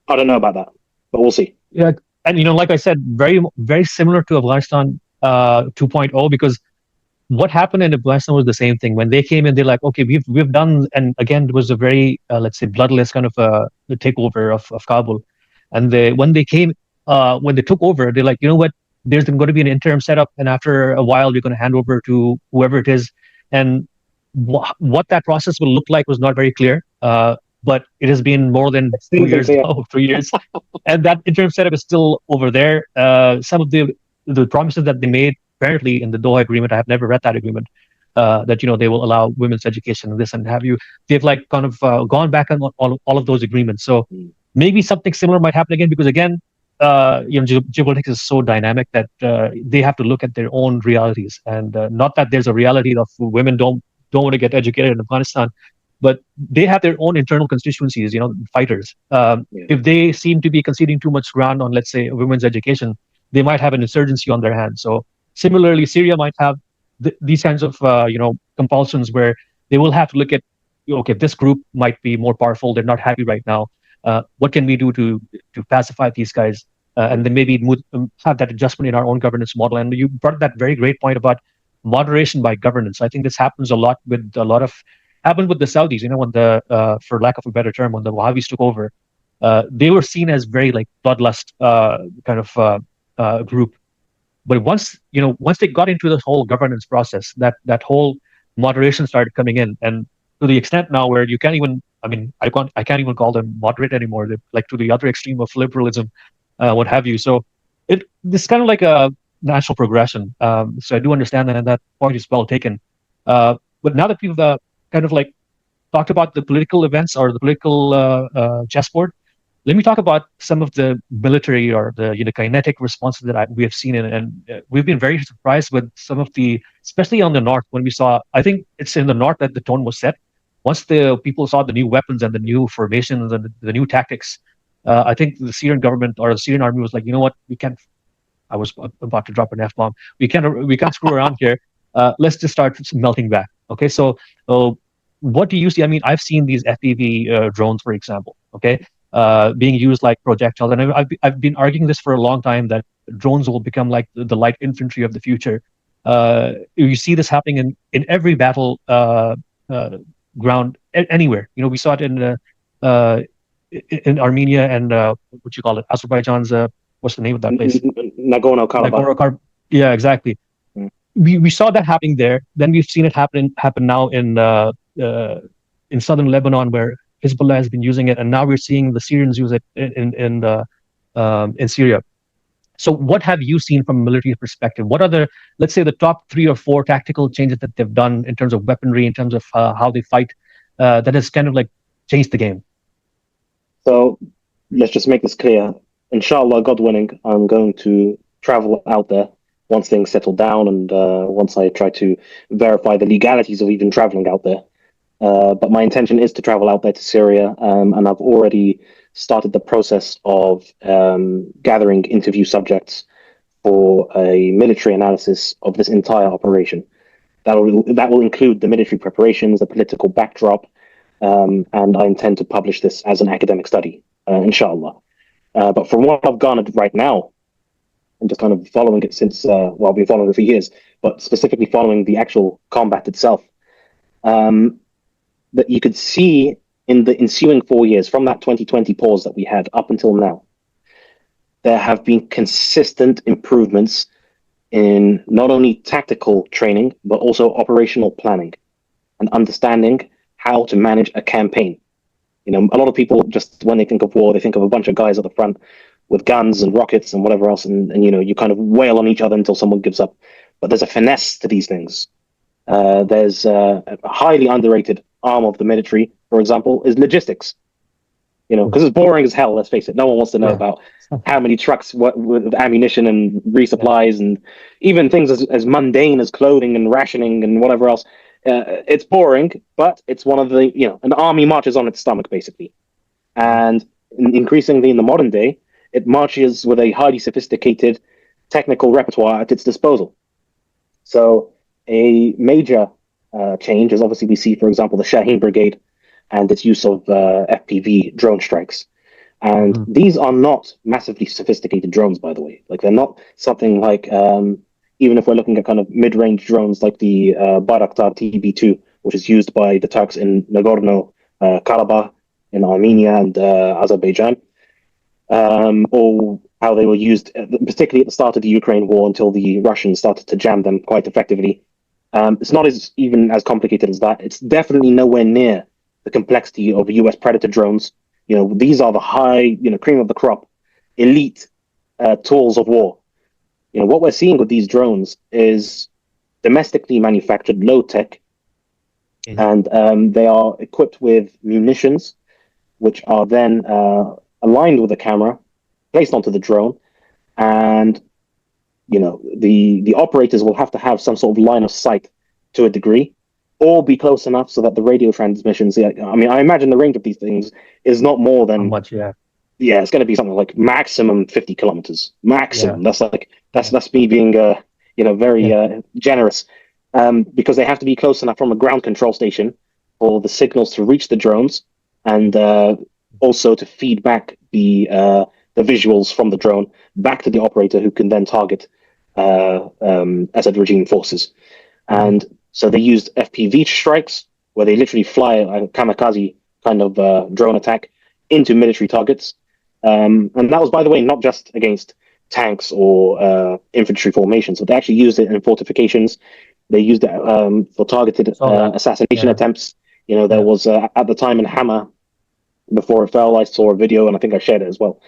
don't know about that, but we'll see. Yeah, and like I said, very very similar to Afghanistan 2.0, because what happened in Afghanistan was the same thing. When they came in, they're like, okay, we've done, and again, it was a very let's say bloodless kind of the takeover of Kabul, and when they took over, they're like, you know what, there's going to be an interim setup, and after a while, we're going to hand over to whoever it is, and what that process will look like was not very clear. But it has been more than 2 years now, 3 years, and that interim setup is still over there. Some of the promises that they made, apparently in the Doha agreement, I have never read that agreement, that they will allow women's education and this and have you. They've like kind of gone back on all of those agreements. So maybe something similar might happen again, because again, geopolitics is so dynamic that they have to look at their own realities, and not that there's a reality of women don't want to get educated in Afghanistan, but they have their own internal constituencies, fighters. If they seem to be conceding too much ground on, let's say, women's education, they might have an insurgency on their hands. So similarly, Syria might have these kinds of, compulsions where they will have to look at, okay, this group might be more powerful. They're not happy right now. What can we do to pacify these guys? And then maybe have that adjustment in our own governance model. And you brought that very great point about moderation by governance. I think this happens a lot with happened with the Saudis, when for lack of a better term, when the Wahhabis took over, they were seen as very like bloodlust kind of group. But once they got into this whole governance process, that whole moderation started coming in, and to the extent now where you can't even, I can't even call them moderate anymore. They're like to the other extreme of liberalism, what have you. So this is kind of like a natural progression. So I do understand that, and that point is well taken. But now that we've kind of like talked about the political events or the political chessboard, let me talk about some of the military or the kinetic responses that we have seen, and we've been very surprised with some of the, especially on the north, when we saw. I think it's in the north that the tone was set. Once the people saw the new weapons and the new formations and the new tactics, I think the Syrian government or the Syrian army was like, you know what, we can't. I was about to drop an F-bomb. We can't screw around here. Let's just start melting back. Okay, so what do you see? I've seen these FPV drones, for example. Okay. Being used like projectiles, and I've been arguing this for a long time that drones will become like the light infantry of the future. You see this happening in every battle ground anywhere. We saw it in Armenia and what you call it, Azerbaijan's. What's the name of that place? Nagorno-Karabakh. Yeah, exactly. We saw that happening there. Then we've seen it happen now in southern Lebanon, where Hezbollah has been using it, and now we're seeing the Syrians use it in Syria. So what have you seen from a military perspective? What are let's say, the top 3 or 4 tactical changes that they've done in terms of weaponry, in terms of how they fight, that has kind of like changed the game? So let's just make this clear. Inshallah, God willing, I'm going to travel out there once things settle down, and once I try to verify the legalities of even traveling out there. But my intention is to travel out there to Syria, and I've already started the process of gathering interview subjects for a military analysis of this entire operation. That will include the military preparations, the political backdrop, and I intend to publish this as an academic study, inshallah. But from what I've garnered right now, and just kind of following it since, I've been following it for years, but specifically following the actual combat itself, that you could see in the ensuing 4 years, from that 2020 pause that we had up until now, there have been consistent improvements in not only tactical training, but also operational planning and understanding how to manage a campaign. You know, a lot of people just, when they think of war, they think of a bunch of guys at the front with guns and rockets and whatever else, and you know, you kind of wail on each other until someone gives up. But there's a finesse to these things. There's a highly underrated arm of the military, for example, is logistics. You know, because it's boring as hell. Let's face it. No one wants to know about how many trucks with ammunition and resupplies, and even things as mundane as clothing and rationing and whatever else. It's boring, but it's one of the, you know, an army marches on its stomach basically, and increasingly in the modern day, it marches with a highly sophisticated technical repertoire at its disposal. So a major change is obviously we see, for example, the Shaheen Brigade and its use of FPV drone strikes. And these are not massively sophisticated drones, by the way. Like, they're not something like, even if we're looking at kind of mid-range drones like the Bayraktar TB2, which is used by the Turks in Nagorno-Karabakh, in Armenia and Azerbaijan, or how they were used, particularly at the start of the Ukraine war until the Russians started to jam them quite effectively. It's not even as complicated as that. It's definitely nowhere near the complexity of US Predator drones. You know, these are the high, you know, cream of the crop, elite tools of war. You know, what we're seeing with these drones is domestically manufactured, low tech, and they are equipped with munitions, which are then aligned with the camera, placed onto the drone, and you know, the operators will have to have some sort of line of sight to a degree, or be close enough so that the radio transmissions. I mean, I imagine the range of these things is not more than How much? Yeah. Yeah, it's going to be something like maximum 50 kilometers. Maximum. Yeah. That's me being you know, very generous, because they have to be close enough from a ground control station for the signals to reach the drones, and also to feed back the visuals from the drone back to the operator, who can then target Assad regime forces. And so they used FPV strikes, where they literally fly a kamikaze kind of drone attack into military targets. And that was, by the way, not just against tanks or infantry formations, but they actually used it in fortifications. They used it for targeted assassination attempts. You know, there was at the time in Hama, before it fell, I saw a video, and I think I shared it as well,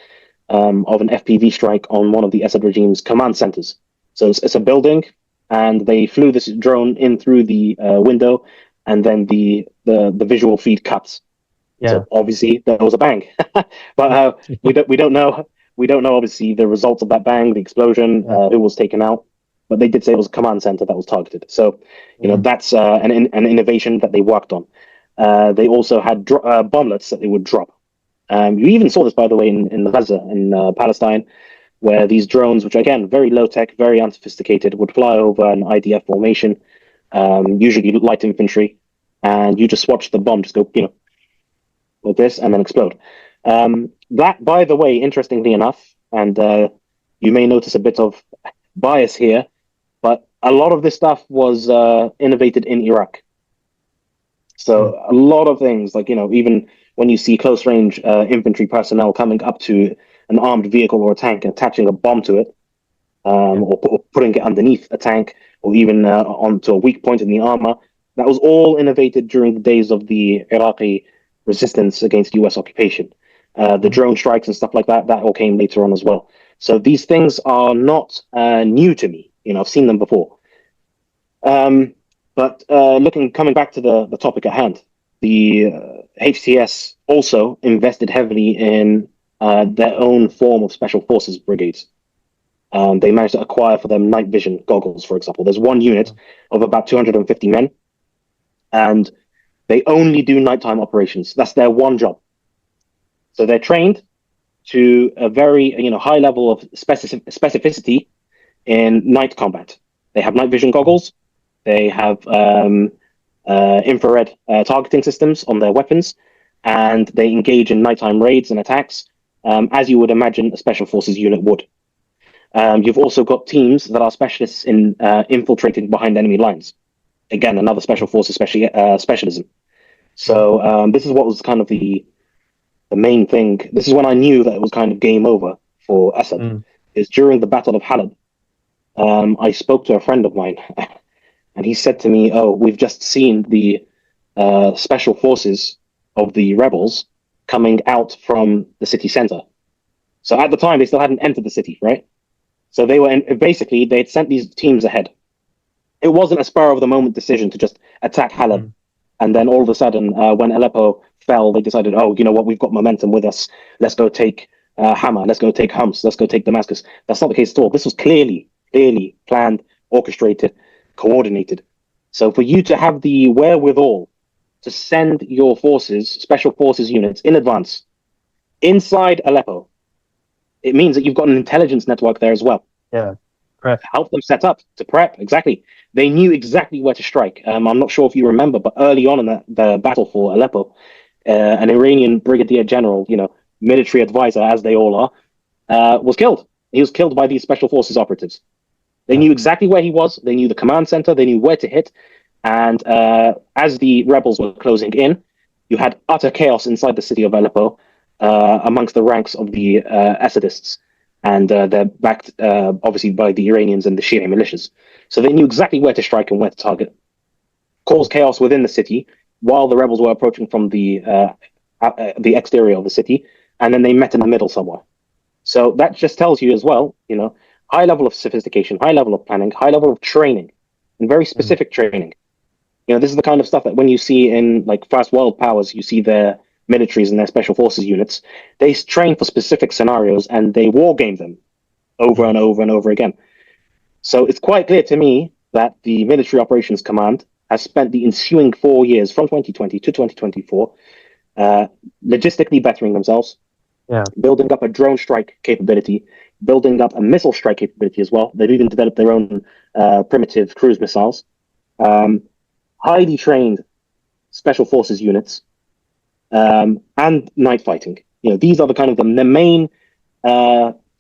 of an FPV strike on one of the Assad regime's command centers. So it's a building, and they flew this drone in through the window, and then the visual feed cuts. Yeah. So obviously there was a bang, but we don't know obviously the results of that bang, the explosion, who was taken out. But they did say it was a command center that was targeted. So you know, that's an innovation that they worked on. They also had bomblets that they would drop. You even saw this, by the way, in Gaza, in Palestine, where these drones, which again very low tech, very unsophisticated, would fly over an IDF formation, usually light infantry, and you just watch the bomb just go, you know, like this, and then explode. That, by the way, interestingly enough, and you may notice a bit of bias here, but a lot of this stuff was innovated in Iraq. So a lot of things, like, you know, even when you see close range infantry personnel coming up to an armed vehicle or a tank and attaching a bomb to it, or putting it underneath a tank, or even onto a weak point in the armor, that was all innovated during the days of the Iraqi resistance against US occupation. The drone strikes and stuff like that, that all came later on as well. So these things are not new to me. You know, I've seen them before. But coming back to the topic at hand, the HTS also invested heavily in their own form of special forces brigades. They managed to acquire for them night vision goggles, for example. There's one unit of about 250 men, and they only do nighttime operations. That's their one job. So they're trained to a very, you know, high level of specificity in night combat. They have night vision goggles. They have infrared targeting systems on their weapons, and they engage in nighttime raids and attacks, as you would imagine a special forces unit would. You've also got teams that are specialists in infiltrating behind enemy lines. Again, another special forces specialism. So this is what was kind of the main thing. This is when I knew that it was kind of game over for Assad is during the Battle of Halab. I spoke to a friend of mine, and he said to me, "Oh, we've just seen the special forces of the rebels coming out from the city center." So at the time, they still hadn't entered the city, right? So they were basically they'd sent these teams ahead. It wasn't a spur of the moment decision to just attack Halab, and then all of a sudden, when Aleppo fell, they decided, "Oh, you know what? We've got momentum with us. Let's go take Hama. Let's go take Homs. Let's go take Damascus." That's not the case at all. This was clearly planned, orchestrated, coordinated. So for you to have the wherewithal to send your forces, special forces units in advance inside Aleppo, it means that you've got an intelligence network there as well. Yeah, correct. Help them set up to prep. Exactly. They knew exactly where to strike. I'm not sure if you remember, but early on in the battle for Aleppo, an Iranian brigadier general, military advisor, as they all are, was killed. He was killed by these special forces operatives. They knew exactly where he was. They knew the command center. They knew where to hit. And as the rebels were closing in, you had utter chaos inside the city of Aleppo amongst the ranks of the Assadists. And they're backed, obviously, by the Iranians and the Shia militias. So they knew exactly where to strike and where to target. Cause chaos within the city while the rebels were approaching from the exterior of the city. And then they met in the middle somewhere. So that just tells you as well, high level of sophistication, high level of planning, high level of training, and very specific training. This is the kind of stuff that when you see in like first world powers, you see their militaries and their special forces units, they train for specific scenarios and they war game them over and over and over again. So it's quite clear to me that the Military Operations Command has spent the ensuing 4 years from 2020 to 2024 logistically bettering themselves, building up a drone strike capability, building up a missile strike capability as well. They've even developed their own primitive cruise missiles, highly trained special forces units, and night fighting. These are the kind of the main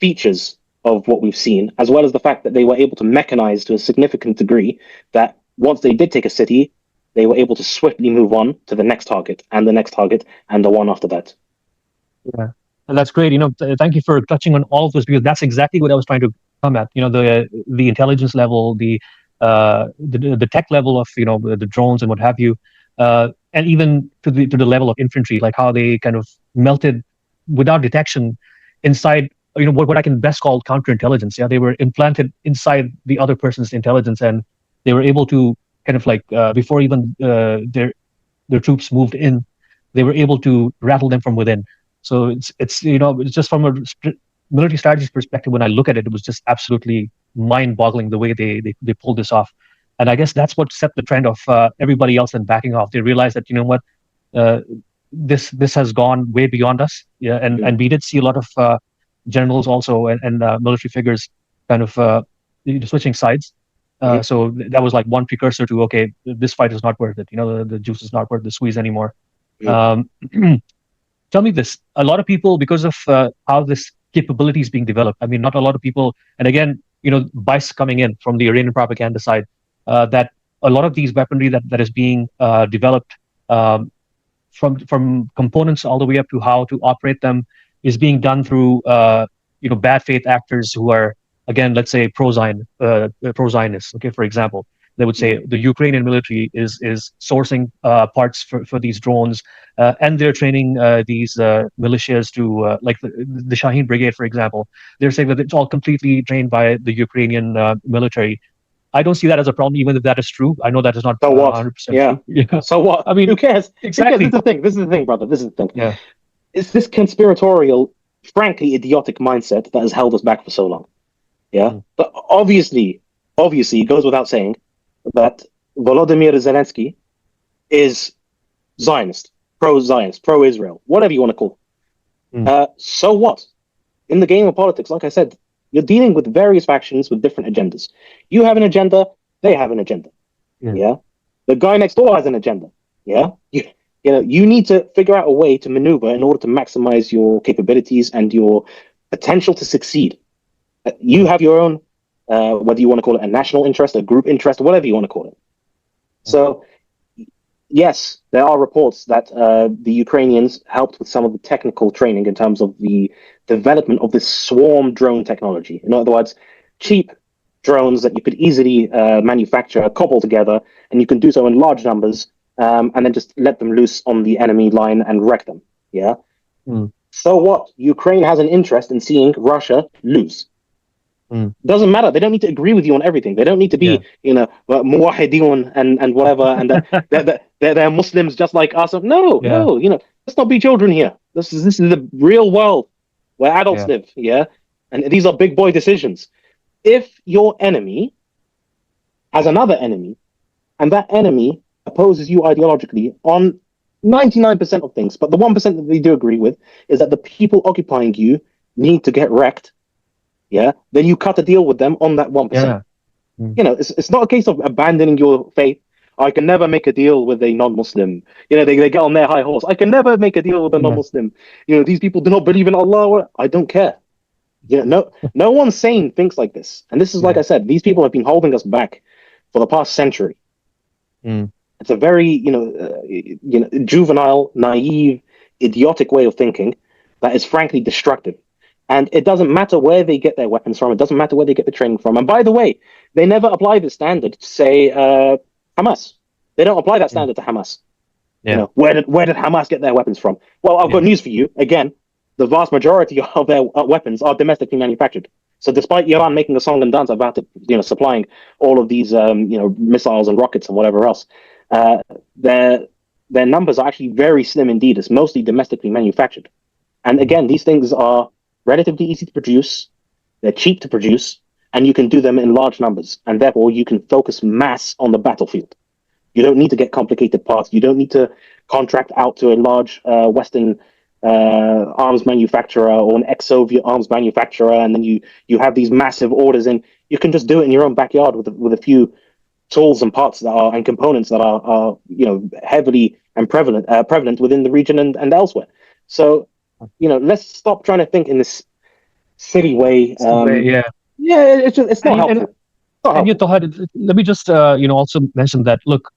features of what we've seen, as well as the fact that they were able to mechanize to a significant degree that once they did take a city, they were able to swiftly move on to the next target and the next target and the one after that. Yeah, and that's great. Thank you for touching on all of this because that's exactly what I was trying to come at. The intelligence level, the tech level of the drones and what have you, and even to the level of infantry, like how they kind of melted without detection inside what I can best call counterintelligence. Yeah, they were implanted inside the other person's intelligence, and they were able to kind of like before even their troops moved in, they were able to rattle them from within. So it's just from a military strategy perspective, when I look at it, it was just absolutely mind-boggling the way they pulled this off. And I guess that's what set the trend of everybody else then backing off. They realized that this has gone way beyond us. Yeah, and we did see a lot of generals also and military figures kind of switching sides. So that was like one precursor to, okay, this fight is not worth it. The juice is not worth the squeeze anymore. Tell me this: a lot of people, because of how this capability is being developed, I mean, not a lot of people, and again, bias coming in from the Iranian propaganda side, that a lot of these weaponry that is being developed from components all the way up to how to operate them is being done through bad faith actors who are, again, let's say pro-Zionists. Okay, for example, they would say the Ukrainian military is sourcing parts for these drones, and they're training these militias to like the Shaheen Brigade, for example. They're saying that it's all completely trained by the Ukrainian military. I don't see that as a problem, even if that is true. I know that is not 100% true. Yeah. So what? I mean, who cares? Exactly. This is the thing, brother. This is the thing. Yeah. It's this conspiratorial, frankly idiotic mindset that has held us back for so long. Yeah. But obviously, it goes without saying that Volodymyr Zelensky is Zionist, pro-Zionist, pro-Israel, whatever you want to call it. So what? In the game of politics, like I said, you're dealing with various factions with different agendas. You have an agenda, they have an agenda. Yeah. The guy next door has an agenda. Yeah. You need to figure out a way to maneuver in order to maximize your capabilities and your potential to succeed. You have your own, whether you want to call it a national interest, a group interest, whatever you want to call it. So Yes, there are reports that the Ukrainians helped with some of the technical training in terms of the development of this swarm drone technology. In other words, cheap drones that you could easily manufacture, cobble together, and you can do so in large numbers, and then just let them loose on the enemy line and wreck them. Yeah. Mm. So what? Ukraine has an interest in seeing Russia lose. Doesn't matter. They don't need to agree with you on everything. They don't need to be, muwahidun and whatever, and they're Muslims just like us. No, no, let's not be children here. This is the real world where adults live. Yeah, and these are big boy decisions. If your enemy has another enemy, and that enemy opposes you ideologically on 99% of things, but the 1% that they do agree with is that the people occupying you need to get wrecked. Yeah, then you cut a deal with them on that 1%. It's not a case of abandoning your faith. I can never make a deal with a non-Muslim. They get on their high horse. I can never make a deal with a non-Muslim. These people do not believe in Allah. I don't care. No one sane thinks like this. And this is, like I said, these people have been holding us back for the past century. It's a very, juvenile, naive, idiotic way of thinking that is frankly destructive. And it doesn't matter where they get their weapons from. It doesn't matter where they get the training from. And by the way, they never apply the standard to, say, Hamas. They don't apply that standard to Hamas. Where did Hamas get their weapons from? Well, I've got news for you. Again, the vast majority of their weapons are domestically manufactured. So despite Iran making a song and dance about it, supplying all of these, missiles and rockets and whatever else, their numbers are actually very slim indeed. It's mostly domestically manufactured. And again, these things are relatively easy to produce, they're cheap to produce, and you can do them in large numbers, and therefore you can focus mass on the battlefield. You don't need to get complicated parts. You don't need to contract out to a large Western arms manufacturer or an ex-Soviet arms manufacturer, and then you have these massive orders in. You can just do it in your own backyard with a few tools and parts and components that are heavily and prevalent within the region and elsewhere. So let's stop trying to think in this silly way. It's not helpful. And Tallha, let me just also mention that, look,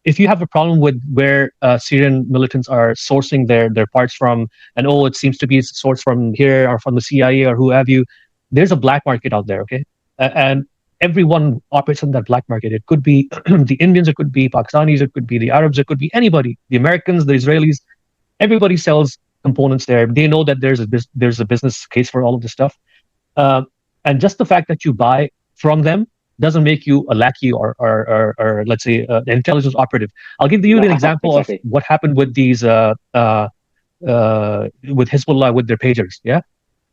if you have a problem with where Syrian militants are sourcing their parts from, and it seems to be sourced from here or from the CIA or who have you, there's a black market out there, okay? And everyone operates in that black market. It could be the Indians, it could be Pakistanis, it could be the Arabs, it could be anybody, the Americans, the Israelis. Everybody sells components there. They know that there's a business case for all of this stuff, and just the fact that you buy from them doesn't make you a lackey or let's say an intelligence operative. I'll give you an example of what happened with these with Hezbollah with their pagers. Yeah,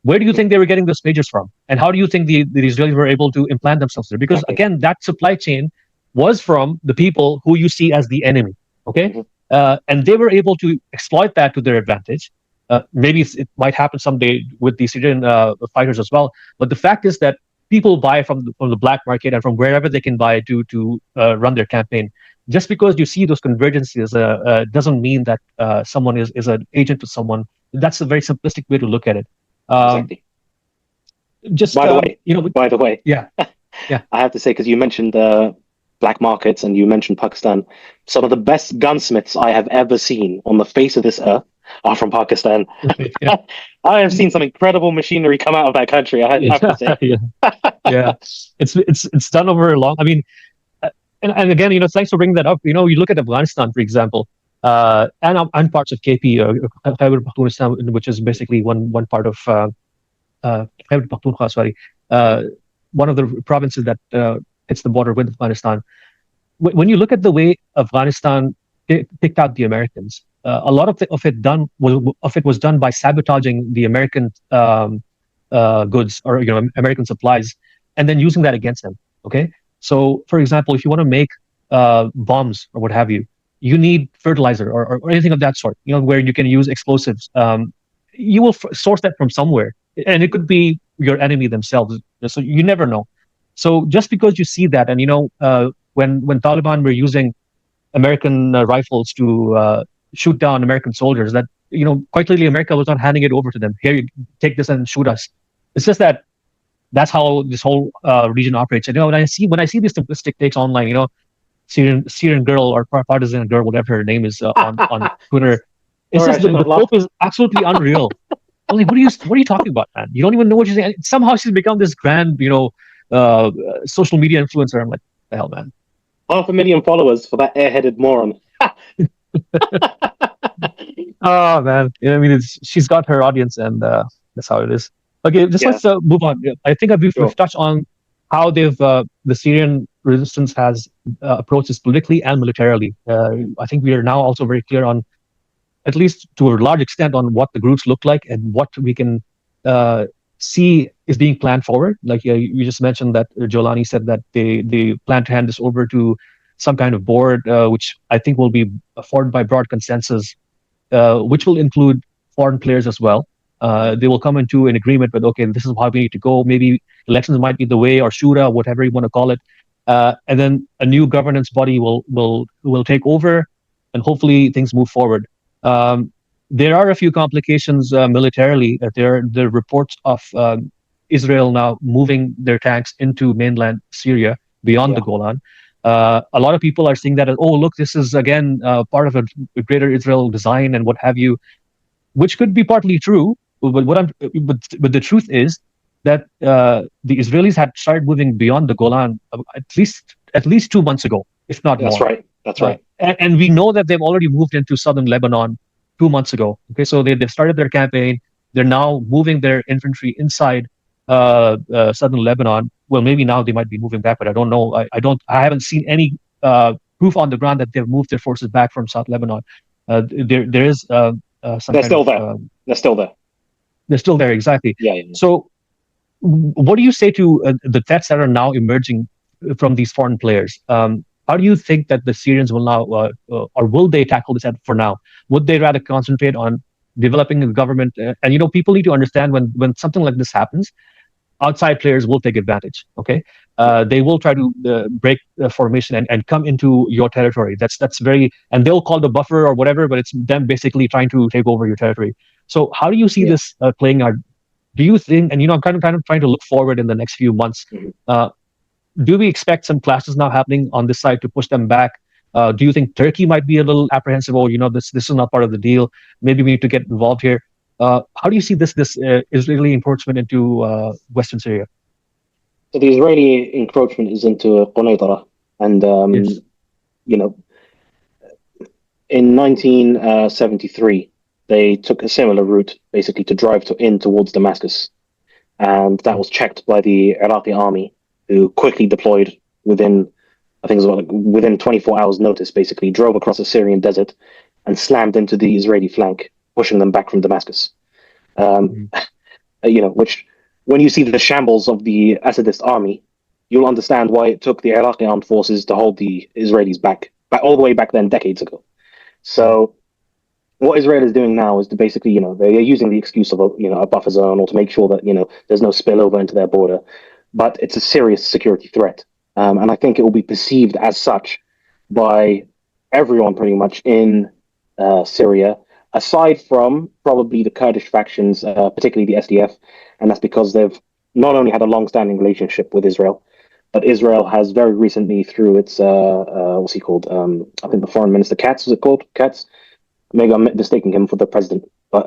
where do you think they were getting those pagers from, and how do you think the Israelis were able to implant themselves there? Because again, that supply chain was from the people who you see as the enemy. Okay. And they were able to exploit that to their advantage. Maybe it might happen someday with the Syrian fighters as well. But the fact is that people buy from the black market and from wherever they can buy to run their campaign. Just because you see those convergences doesn't mean that someone is an agent to someone. That's a very simplistic way to look at it. Exactly. Just by the way, yeah, I have to say, because you mentioned black markets and you mentioned Pakistan, some of the best gunsmiths I have ever seen on the face of this earth are from Pakistan. I have seen some incredible machinery come out of that country. I have to say. It's done over long. I mean, and again, thanks for bringing that up. You look at Afghanistan, for example, and parts of KP, Khyber Pakhtunkhwa, which is basically one part of Khyber Pakhtunkhwa. Sorry, one of the provinces that hits the border with Afghanistan. When you look at the way Afghanistan picked out the Americans, a lot of it was done by sabotaging the American goods or American supplies, and then using that against them. Okay, so for example, if you want to make bombs or what have you, you need fertilizer or anything of that sort. Where you can use explosives. You will source that from somewhere, and it could be your enemy themselves. So you never know. So just because you see that, and when Taliban were using American rifles to shoot down American soldiers, that quite clearly America was not handing it over to them. Here, you take this and shoot us. It's just that's how this whole region operates. And when I see these simplistic takes online, Syrian girl or partisan girl, whatever her name is, on Twitter. It's Sorry, I just should not the laugh. Pope is absolutely unreal. I'm like, what are you talking about, man? You don't even know what you're saying. Somehow she's become this grand, social media influencer. I'm like, the hell, man. 500,000 followers for that airheaded moron. Oh man, I mean, she's got her audience, and that's how it is. Okay, just Yeah, let's move on. Yeah, I think we've sure. touched on how the Syrian resistance has approached this politically and militarily. I think we are now also very clear on, at least to a large extent, on what the groups look like and what we can uh, see is being planned forward. Like you just mentioned that Jolani said that they plan to hand this over to some kind of board, which I think will be formed by broad consensus, which will include foreign players as well. They will come into an agreement with, okay, this is how we need to go. Maybe elections might be the way, or shura, whatever you want to call it, and then a new governance body will take over, and hopefully things move forward. Um, there are a few complications militarily. There are reports of Israel now moving their tanks into mainland Syria beyond the Yeah, Golan. A lot of people are seeing that as, oh, look, this is again part of a greater Israel design and what have you, which could be partly true. But the truth is that the Israelis had started moving beyond the Golan at least 2 months ago, if not that's more. right. That's right. And we know that they've already moved into southern Lebanon 2 months ago. Okay, so they've started their campaign. They're now moving their infantry inside southern Lebanon. Well, maybe now they might be moving back, but I don't know. I haven't seen any proof on the ground that they've moved their forces back from South Lebanon. There is some They're kind still of there. They're still there. they're still there, exactly. Yeah, yeah. So, what do you say to the threats that are now emerging from these foreign players? How do you think that the Syrians will now, or will they tackle this for now? Would they rather concentrate on developing a government? And people need to understand when something like this happens, outside players will take advantage. Okay, they will try to break the formation and come into your territory. That's very, and they'll call the buffer or whatever, but it's them basically trying to take over your territory. So how do you see Yeah. this playing out? Do you think, and I'm kind of trying to look forward in the next few months, Mhm. do we expect some clashes now happening on this side to push them back? Do you think Turkey might be a little apprehensive? Oh, this is not part of the deal. Maybe we need to get involved here. How do you see this Israeli encroachment into Western Syria? So the Israeli encroachment is into Qunaitara, and Yes. you know, in 1973, they took a similar route, basically to drive in towards Damascus, and that was checked by the Iraqi army, who quickly deployed within, I think it was within 24 hours' notice. Basically, drove across the Syrian desert and slammed into the Israeli flank, pushing them back from Damascus. Um, Mhm. which, when you see the shambles of the Assadist army, you'll understand why it took the Iraqi armed forces to hold the Israelis back all the way back then, decades ago. Mhm. So what Israel is doing now is to basically, they're using the excuse of a buffer zone, or to make sure that there's no spillover into their border, but it's a serious security threat, and I think it will be perceived as such by everyone pretty much in Syria, aside from probably the Kurdish factions, particularly the SDF, and that's because they've not only had a long-standing relationship with Israel, but Israel has very recently, through its what's he called? I think the foreign minister Katz, was it called Katz? Maybe I'm mistaking him for the president, but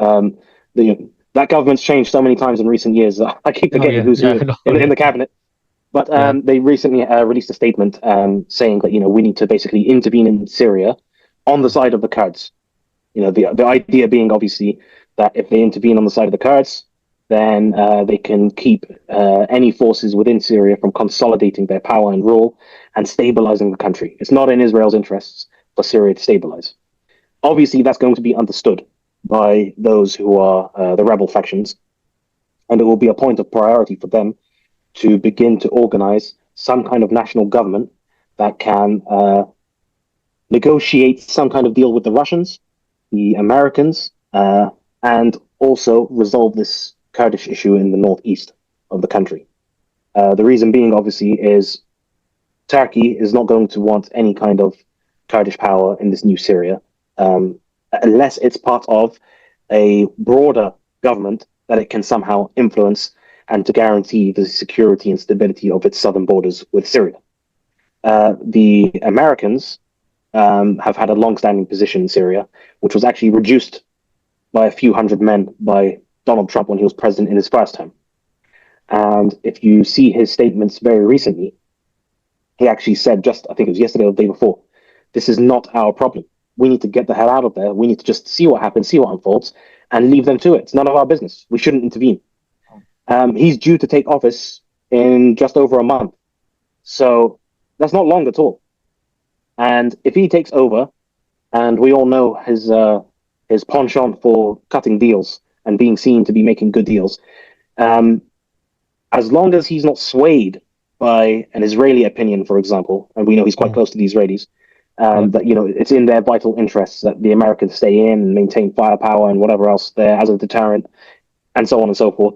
that government's changed so many times in recent years that I keep Oh forgetting yeah, who's yeah, who no, in yeah, the cabinet. But yeah. they recently released a statement saying that we need to basically intervene in Syria on the side of the Kurds. The idea being obviously that if they intervene on the side of the Kurds, then they can keep any forces within Syria from consolidating their power and rule and stabilizing the country. It's not in Israel's interests for Syria to stabilize. Obviously, that's going to be understood by those who are the rebel factions, and it will be a point of priority for them to begin to organize some kind of national government that can negotiate some kind of deal with the Russians, the Americans, and also resolve this Kurdish issue in the northeast of the country. The reason being, obviously, is Turkey is not going to want any kind of Kurdish power in this new Syria, um, unless it's part of a broader government that it can somehow influence and to guarantee the security and stability of its southern borders with Syria. the Americans have had a long-standing position in Syria, which was actually reduced by a few hundred men by Donald Trump when he was president in his first term. And if you see his statements very recently, he actually said, just I think it was yesterday or the day before, this is not our problem. We need to get the hell out of there. We need to just see what happens, see what unfolds, and leave them to it. It's none of our business. We shouldn't intervene. He's due to take office in just over a month. So that's not long at all. And if he takes over, and we all know his penchant for cutting deals and being seen to be making good deals, as long as he's not swayed by an Israeli opinion, for example, and we know he's quite close to the Israelis, that it's in their vital interests that the Americans stay in and maintain firepower and whatever else there as a deterrent, and so on and so forth,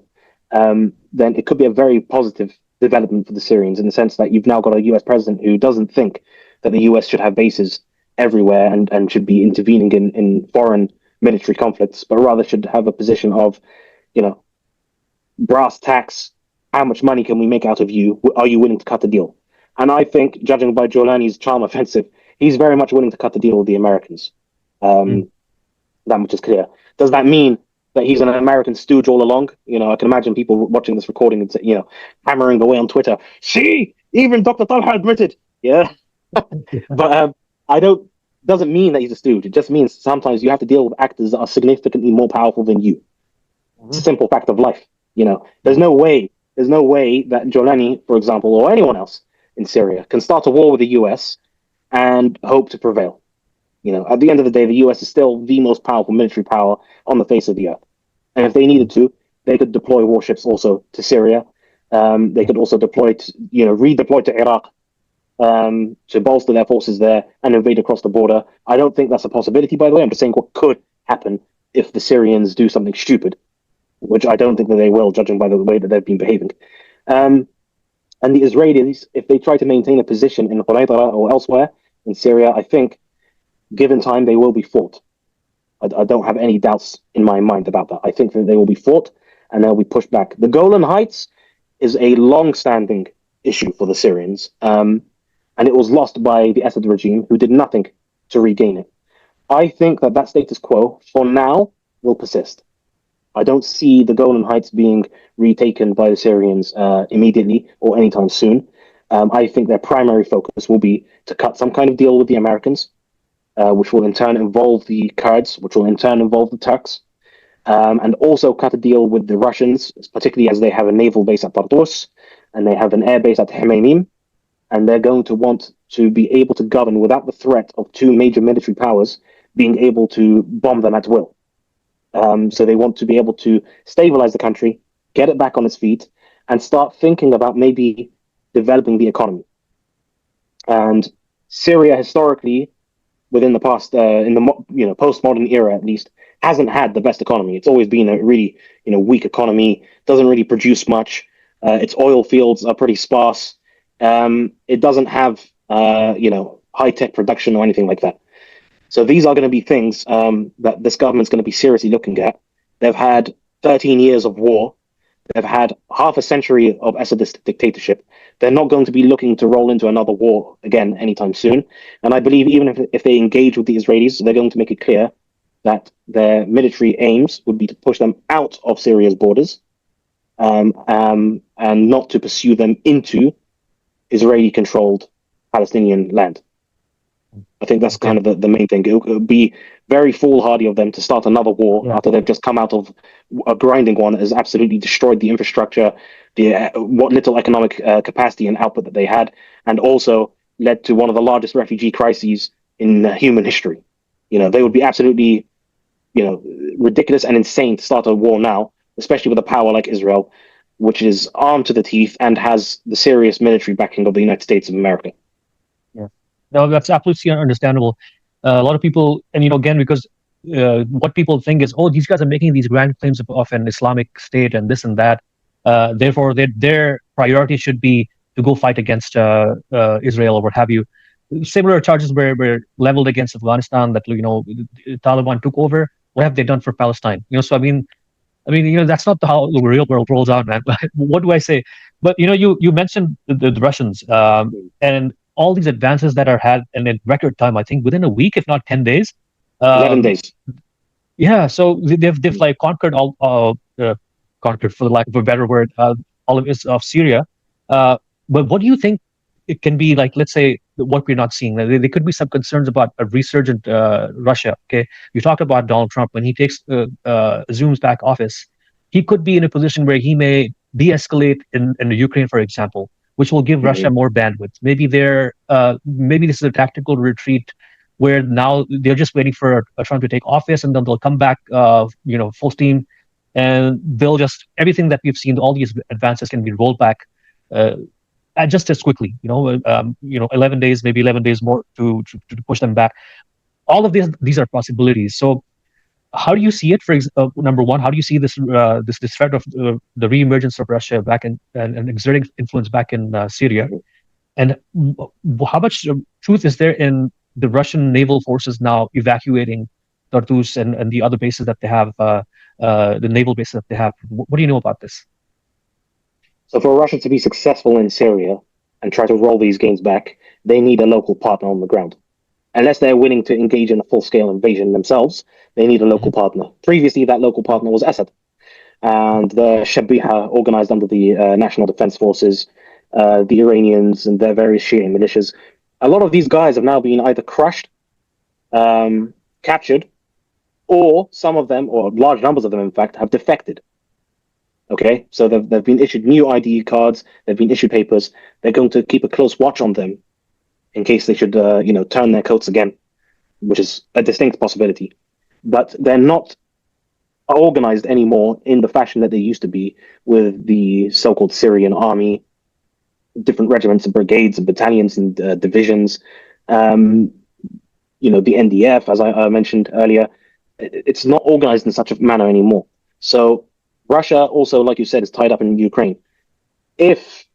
then it could be a very positive development for the Syrians in the sense that you've now got a US president who doesn't think that the US should have bases everywhere and should be intervening in foreign military conflicts, but rather should have a position of, brass tacks. How much money can we make out of you? Are you willing to cut the deal? And I think, judging by Jolani's charm offensive, he's very much willing to cut the deal with the Americans. That much is clear. Does that mean that he's an American stooge all along? I can imagine people watching this recording and hammering away on Twitter. See, even Dr. Tallha admitted. Yeah, but doesn't mean that he's a stooge. It just means sometimes you have to deal with actors that are significantly more powerful than you. It's a simple fact of life. There's no way that Jolani, for example, or anyone else in Syria can start a war with the US and hope to prevail. At the end of the day, the US is still the most powerful military power on the face of the earth. And if they needed to, they could deploy warships also to Syria. They could also redeploy to Iraq to bolster their forces there and invade across the border. I don't think that's a possibility, by the way. I'm just saying what could happen if the Syrians do something stupid, which I don't think that they will, judging by the way that they've been behaving. And the Israelis, if they try to maintain a position in Quraydara or elsewhere in Syria, I think, given time, they will be fought. I don't have any doubts in my mind about that. I think that they will be fought and they'll be pushed back. The Golan Heights is a long-standing issue for the Syrians, and it was lost by the Assad regime, who did nothing to regain it. I think that status quo, for now, will persist. I don't see the Golan Heights being retaken by the Syrians immediately or anytime soon. I think their primary focus will be to cut some kind of deal with the Americans, which will in turn involve the Kurds, which will in turn involve the Turks, and also cut a deal with the Russians, particularly as they have a naval base at Tartus and they have an air base at Hmeimim, and they're going to want to be able to govern without the threat of two major military powers being able to bomb them at will. So they want to be able to stabilize the country, get it back on its feet, and start thinking about maybe developing the economy. And Syria, historically, within the past, in the postmodern era at least, hasn't had the best economy. It's always been a really weak economy. Doesn't really produce much. Its oil fields are pretty sparse. It doesn't have high tech production or anything like that. So these are going to be things that this government's going to be seriously looking at. They've had 13 years of war. They've had half a century of Assadist dictatorship. They're not going to be looking to roll into another war again anytime soon. And I believe even if they engage with the Israelis, they're going to make it clear that their military aims would be to push them out of Syria's borders and not to pursue them into Israeli-controlled Palestinian land. I think that's kind of the main thing. It would be very foolhardy of them to start another war after they've just come out of a grinding one that has absolutely destroyed the infrastructure, what little economic capacity and output that they had, and also led to one of the largest refugee crises in human history. They would be absolutely, ridiculous and insane to start a war now, especially with a power like Israel, which is armed to the teeth and has the serious military backing of the United States of America. No, that's absolutely understandable. A lot of people, and again, because what people think is, these guys are making these grand claims of an Islamic state and this and that. Therefore, their priority should be to go fight against Israel or what have you. Similar charges were leveled against Afghanistan that Taliban took over. What have they done for Palestine? So I mean, that's not how the real world rolls out, man. What do I say? But you mentioned the Russians, and all these advances that are had in record time, I think within a week, if not 10 days. 11 days. Yeah, so they've like conquered conquered, for the lack of a better word, all of Syria. But what do you think it can be like? Let's say what we're not seeing. There could be some concerns about a resurgent Russia. Okay, you talked about Donald Trump when he assumes back office, he could be in a position where he may de-escalate in the Ukraine, for example, which will give Russia Mhm. more bandwidth. Maybe this is a tactical retreat where now they're just waiting for Trump to take office, and then they'll come back, full steam, and they'll just everything that we've seen, all these advances can be rolled back uh, just as quickly. 11 days, maybe 11 days more to push them back. All of these are possibilities. So, how do you see it? Number one, how do you see this threat of the reemergence of Russia back and exerting influence back in Syria? And how much truth is there in the Russian naval forces now evacuating Tartus and the other bases that they have, the naval bases that they have? What do you know about this? So for Russia to be successful in Syria and try to roll these gains back, they need a local partner on the ground. Unless they're willing to engage in a full-scale invasion themselves, they need a local partner. Previously, that local partner was Assad, and the Shabiha, organized under the National Defense Forces, the Iranians, and their various Shia militias. A lot of these guys have now been either crushed, captured, or some of them, or large numbers of them, in fact, have defected. Okay, so they've been issued new ID cards, they've been issued papers. They're going to keep a close watch on them in case they should, turn their coats again, which is a distinct possibility. But they're not organized anymore in the fashion that they used to be, with the so-called Syrian army, different regiments and brigades and battalions and divisions. The NDF, as I mentioned earlier, it's not organized in such a manner anymore. So Russia also, like you said, is tied up in Ukraine. If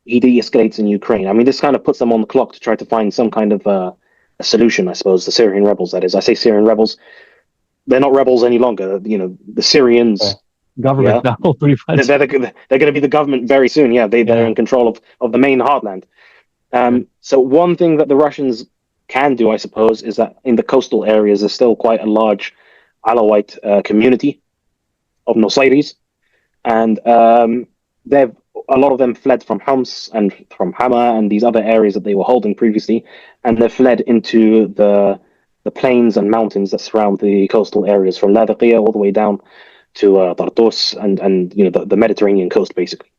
he de-escalates in Ukraine, I mean, this kind of puts them on the clock to try to find some kind of a solution, I suppose. The Syrian rebels, that is. I say Syrian rebels. They're not rebels any longer. The Syrians. Government Yeah, now, pretty much. they're going to be the government very soon. Yeah, they're in control of the main heartland. So one thing that the Russians can do, I suppose, is that in the coastal areas, there's still quite a large Alawite community of Nusayris, and a lot of them fled from Homs and from Hama and these other areas that they were holding previously, and they've fled into the plains and mountains that surround the coastal areas, from Latakia all the way down to Tartus and the Mediterranean coast, basically.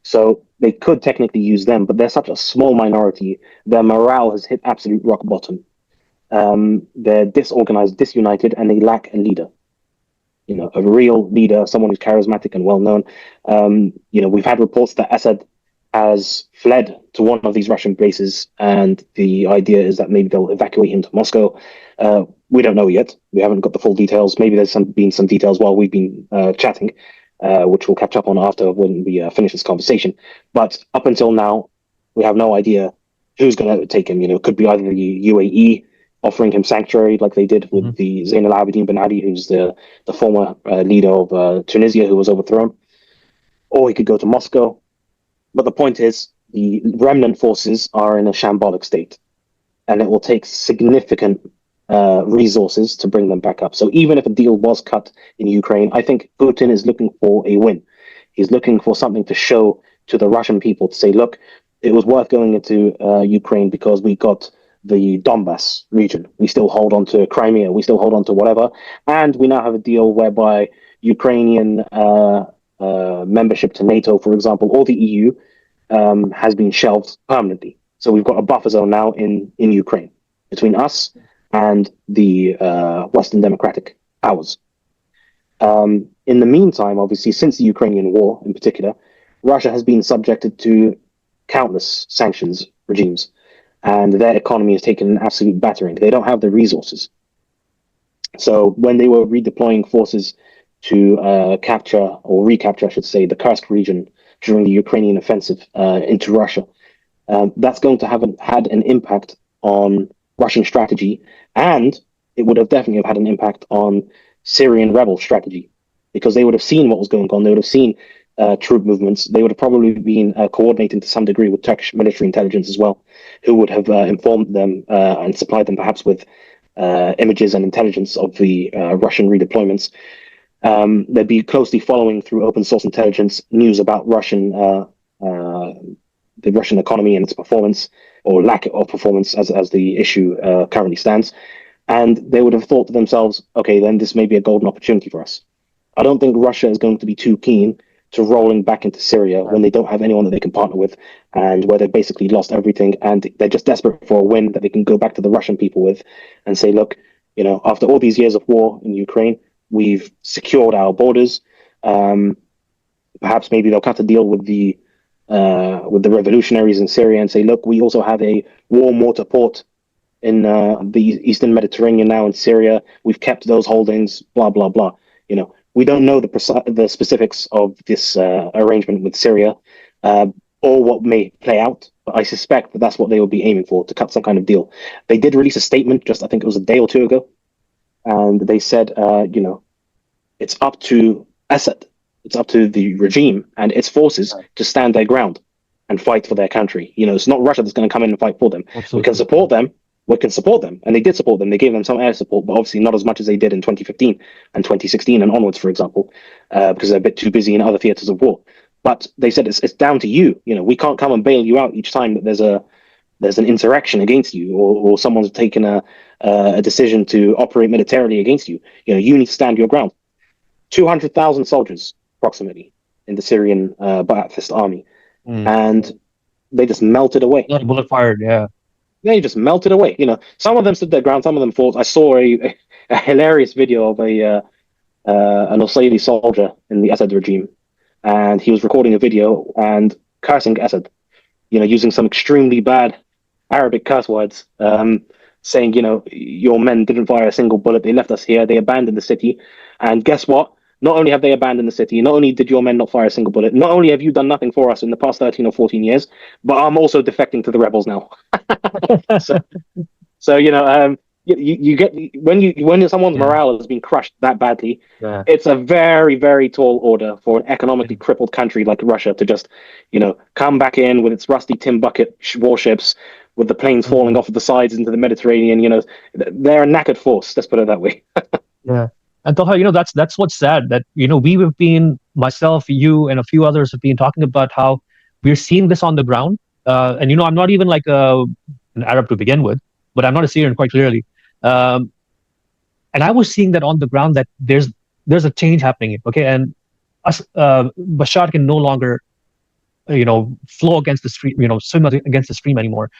So they could technically use them, but they're such a small minority. Their morale has hit absolute rock bottom. They're disorganized, disunited, and they lack a leader. A real leader, someone who's charismatic and well known. We've had reports that Assad has fled to one of these Russian bases, and the idea is that maybe they'll evacuate him to Moscow. We don't know yet. We haven't got the full details. Maybe there's been some details while we've been chatting, which we'll catch up on after when we finish this conversation. But up until now, we have no idea who's going to take him. It could be either the UAE offering him sanctuary, like they did with the Zain al-Abidin bin Ali, who's the former leader of Tunisia, who was overthrown, or he could go to Moscow. But the point is, the remnant forces are in a shambolic state, and it will take significant resources to bring them back up. So even if a deal was cut in Ukraine, I think Putin is looking for a win. He's looking for something to show to the Russian people to say, look, it was worth going into Ukraine because we got the Donbass region. We still hold on to Crimea. We still hold on to whatever. And we now have a deal whereby Ukrainian membership to NATO, for example, or the EU has been shelved permanently. So we've got a buffer zone now in Ukraine between us and the Western democratic powers. In the meantime, obviously, since the Ukrainian war in particular, Russia has been subjected to countless sanctions regimes, and their economy has taken an absolute battering. They don't have the resources. So when they were redeploying forces to capture or recapture, I should say, the Kursk region during the Ukrainian offensive into Russia, that's going to have had an impact on Russian strategy, and it would have definitely had an impact on Syrian rebel strategy, because they would have seen what was going on. They would have seen troop movements, they would have probably been coordinating to some degree with Turkish military intelligence as well, who would have informed them and supplied them perhaps with images and intelligence of the Russian redeployments. They'd be closely following through open source intelligence news about the Russian economy and its performance or lack of performance as the issue currently stands. And they would have thought to themselves, okay, then this may be a golden opportunity for us. I don't think Russia is going to be too keen to rolling back into Syria when they don't have anyone that they can partner with, and where they've basically lost everything, and they're just desperate for a win that they can go back to the Russian people with and say, look, after all these years of war in Ukraine, we've secured our borders. Perhaps maybe they'll cut a deal with the revolutionaries in Syria and say, look, we also have a warm water port in the Eastern Mediterranean now in Syria. We've kept those holdings, blah, blah, blah. We don't know the specifics of this arrangement with Syria or what may play out, but I suspect that that's what they will be aiming for, to cut some kind of deal. They did release a statement I think it was a day or two ago, and they said, it's up to Assad, it's up to the regime and its forces to stand their ground and fight for their country. It's not Russia that's going to come in and fight for them. Absolutely. We can support them. And they did support them. They gave them some air support, but obviously not as much as they did in 2015 and 2016 and onwards, for example, because they're a bit too busy in other theaters of war. But they said it's down to you. We can't come and bail you out each time that there's an insurrection against you, or someone's taken a decision to operate militarily against you. You need to stand your ground. 200,000 soldiers, approximately, in the Syrian Ba'athist army, and they just melted away. Not a bullet fired, yeah. They just melted away. Some of them stood their ground, some of them fought. I saw a hilarious video of an Israeli soldier in the Assad regime, and he was recording a video and cursing Assad, using some extremely bad Arabic curse words, saying, your men didn't fire a single bullet. They left us here. They abandoned the city. And guess what? Not only have they abandoned the city, not only did your men not fire a single bullet, not only have you done nothing for us in the past 13 or 14 years, but I'm also defecting to the rebels now. So you get when someone's morale has been crushed that badly, it's a very, very tall order for an economically crippled country like Russia to just, come back in with its rusty tin bucket warships, with the planes falling off of the sides into the Mediterranean. They're a knackered force. Let's put it that way. Yeah. And Tallha, that's what's sad, that, we have been, myself, you, and a few others have been talking about how we're seeing this on the ground. And, I'm not even like an Arab to begin with, but I'm not a Syrian, quite clearly. And I was seeing that on the ground, that there's a change happening. Okay. And Bashar can no longer, flow against the stream, swim against the stream anymore.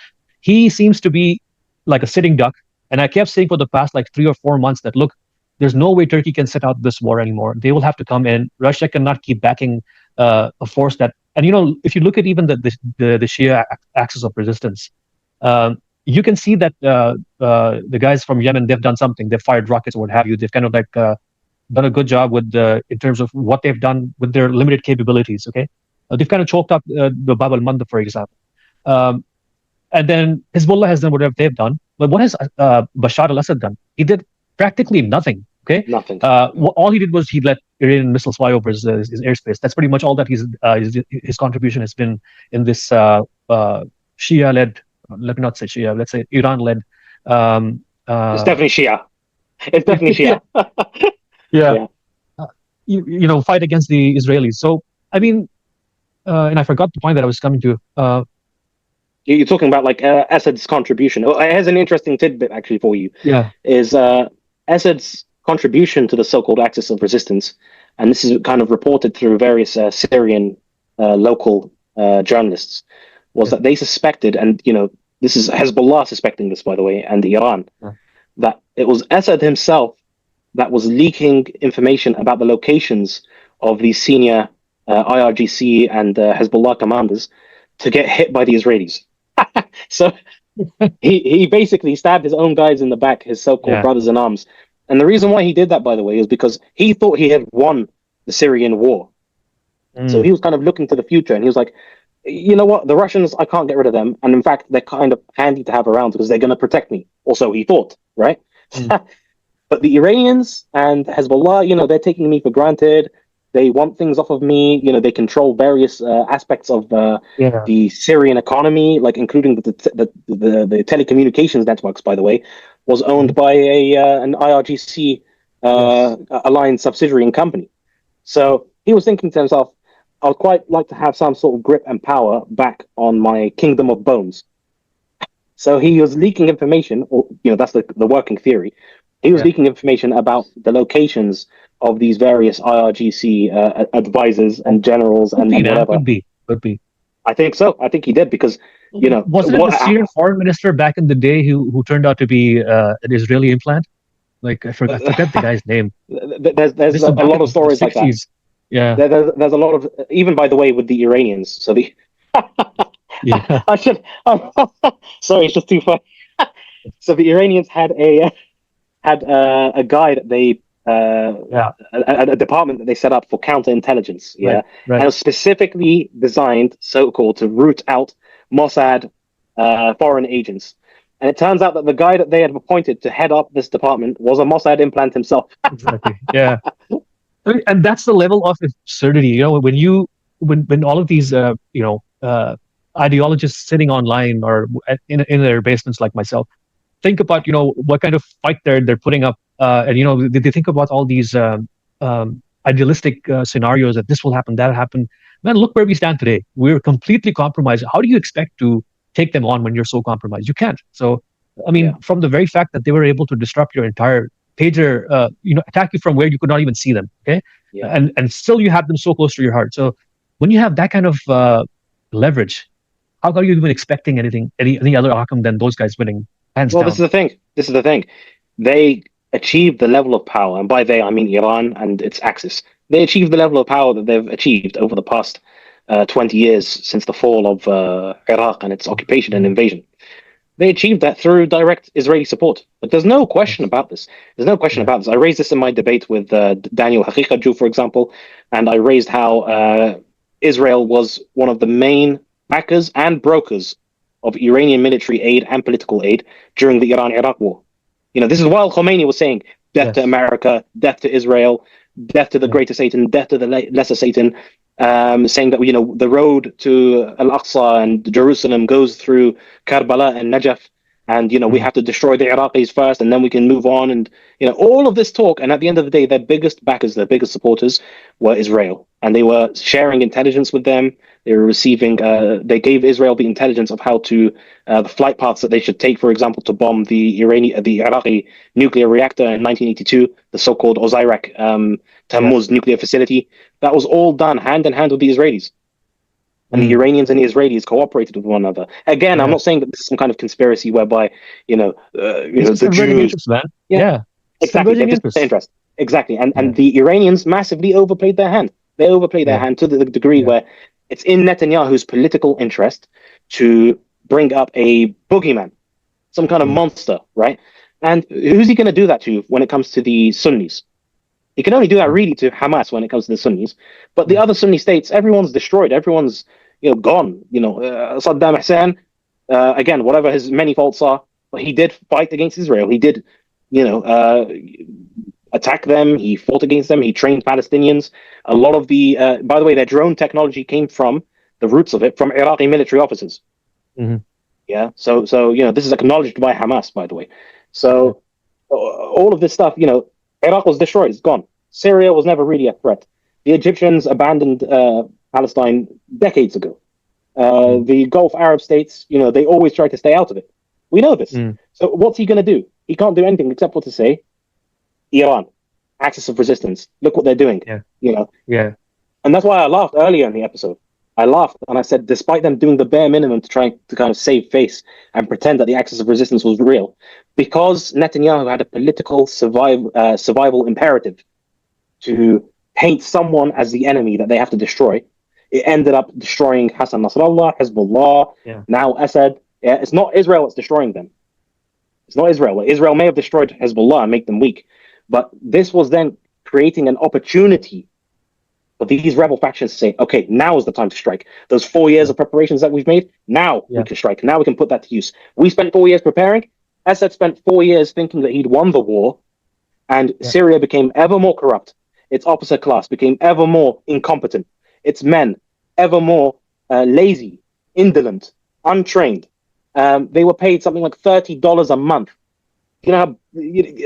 He seems to be like a sitting duck. And I kept saying for the past 3 or 4 months that, look, there's no way Turkey can sit out this war anymore. They will have to come in. Russia cannot keep backing a force that. And if you look at even the Shia axis of resistance, you can see that the guys from Yemen, they've done something. They've fired rockets or what have you. They've kind of done a good job with in terms of what they've done with their limited capabilities. Okay, they've kind of choked up the Bab al-Manda, for example. And then Hezbollah has done whatever they've done. But what has Bashar al-Assad done? He did practically nothing. Okay, Nothing. All he did was he let Iranian missiles fly over his airspace. That's pretty much all that his contribution has been in this Shia-led. Let me not say Shia. Let's say Iran-led. It's definitely Shia. It's definitely Shia. Yeah. Fight against the Israelis. So I mean, and I forgot the point that I was coming to. You're talking about Assad's contribution. Oh, here's an interesting tidbit actually for you. Yeah. Is Assad's contribution to the so-called axis of resistance, and this is kind of reported through various Syrian local journalists, was that they suspected, and this is Hezbollah suspecting this, by the way, and Iran, that it was Assad himself that was leaking information about the locations of these senior IRGC and Hezbollah commanders to get hit by the Israelis. So he basically stabbed his own guys in the back, his so-called brothers in arms. And the reason why he did that, by the way, is because he thought he had won the Syrian war. So he was kind of looking to the future, and he was like, you know what, the Russians, I can't get rid of them. And in fact, they're kind of handy to have around because they're going to protect me. Or so he thought, right? But the Iranians and Hezbollah, they're taking me for granted. They want things off of me. They control various aspects of Yeah. the Syrian economy, like including the telecommunications networks. By the way, was owned Mhm. by an IRGC Yes. aligned subsidiary and company. So he was thinking to himself, I would quite like to have some sort of grip and power back on my kingdom of bones. So he was leaking information, or that's the working theory. He was Yeah. leaking information about the locations of these various IRGC advisors and generals Could be, and man. whatever. Could be. Could be. I think so. I think he did because Wasn't it the what Syrian foreign minister back in the day who turned out to be an Israeli implant? Like I forget the guy's name. there's This is a back lot of in the stories like that. 60s. Yeah. There's a lot of, even by the way, with the Iranians. So the Yeah. I should. Sorry, it's just too funny. So the Iranians had a guy that they Yeah. a department that they set up for counterintelligence. Right. Yeah, and it Right. was specifically designed, so-called, to root out Mossad foreign agents. And it turns out that the guy that they had appointed to head up this department was a Mossad implant himself. Exactly. Yeah. I mean, and that's the level of absurdity. When all of these ideologists sitting online or in their basements like myself think about what kind of fight they're putting up, and they think about all these idealistic scenarios that this will happen, that happen. Man, look where we stand today. We're completely compromised. How do you expect to take them on when you're so compromised? You can't. So, I Yeah. mean, from the very fact that they were able to disrupt your entire pager, attack you from where you could not even see them. Okay, Yeah. and still you have them so close to your heart. So when you have that kind of leverage, how are you even expecting any other outcome than those guys winning hands Well, this is down? the thing. This is the thing. They achieved the level of power, and by they I mean Iran and its axis. They achieved the level of power that they've achieved over the past 20 years since the fall of Iraq and its occupation and Mhm. invasion. They achieved that through direct Israeli support. But there's no question about this. There's no question Yeah. about this. I raised this in my debate with Daniel Haqiqatjou, for example, and I raised how Israel was one of the main backers and brokers of Iranian military aid and political aid during the Iran-Iraq war. This is while Khomeini was saying death to Yes. America, death to Israel, death to the Yeah. greater Satan, death to the lesser Satan, saying that the road to Al-Aqsa and Jerusalem goes through Karbala and Najaf, and we Mhm. have to destroy the Iraqis first, and then we can move on, and all of this talk. And at the end of the day, their biggest backers, their biggest supporters, were Israel, and they were sharing intelligence with them. They were receiving. They gave Israel the intelligence of how to the flight paths that they should take, for example, to bomb the Iraqi nuclear reactor in 1982, the so-called Osirak Yeah. Tammuz nuclear facility. That was all done hand in hand with the Israelis. And the Mm. Iranians and the Israelis cooperated with one another. Again, I'm Yeah. not saying that this is some kind of conspiracy whereby, This is the converging Jews. interests, man. Yeah, Yeah. It's exactly. They've converging just their interests. interest. Exactly. And Yeah. the Iranians massively overplayed their hand. They overplayed their Yeah. hand to the degree Yeah. where it's in Netanyahu's political interest to bring up a boogeyman, some kind of Mm. monster, right? And who's he going to do that to when it comes to the Sunnis? He can only do that Mm. really to Hamas when it comes to the Sunnis. But the Yeah. other Sunni states, everyone's destroyed. Everyone's gone. Saddam Hussein, again, whatever his many faults are, but he did fight against Israel. He did, attack them. He fought against them. He trained Palestinians. A lot of by the way, their drone technology came from the roots of it from Iraqi military officers. Mhm. Yeah. So this is acknowledged by Hamas, by the way. Okay. So all of this stuff, Iraq was destroyed. It's gone. Syria was never really a threat. The Egyptians abandoned Palestine decades ago. Mm. The Gulf Arab states, they always try to stay out of it. We know this. Mm. So what's he going to do? He can't do anything except for to say, Iran, axis of resistance. Look what they're doing. Yeah. And Yeah. that's why I laughed earlier in the episode. I laughed and I said, despite them doing the bare minimum to try to kind of save face and pretend that the axis of resistance was real, because Netanyahu had a political survival imperative to paint someone as the enemy that they have to destroy, it ended up destroying Hassan Nasrallah, Hezbollah, Yeah. now Assad. Yeah, it's not Israel that's destroying them. It's not Israel. Israel may have destroyed Hezbollah and make them weak, but this was then creating an opportunity for these rebel factions to say, okay, now is the time to strike. Those 4 years Yeah. of preparations that we've made, now Yeah. we can strike. Now we can put that to use. We spent 4 years preparing. Assad spent 4 years thinking that he'd won the war, and Yeah. Syria became ever more corrupt, its officer class became ever more incompetent. Its men ever more lazy, indolent, untrained. They were paid something like $30 a month. You know how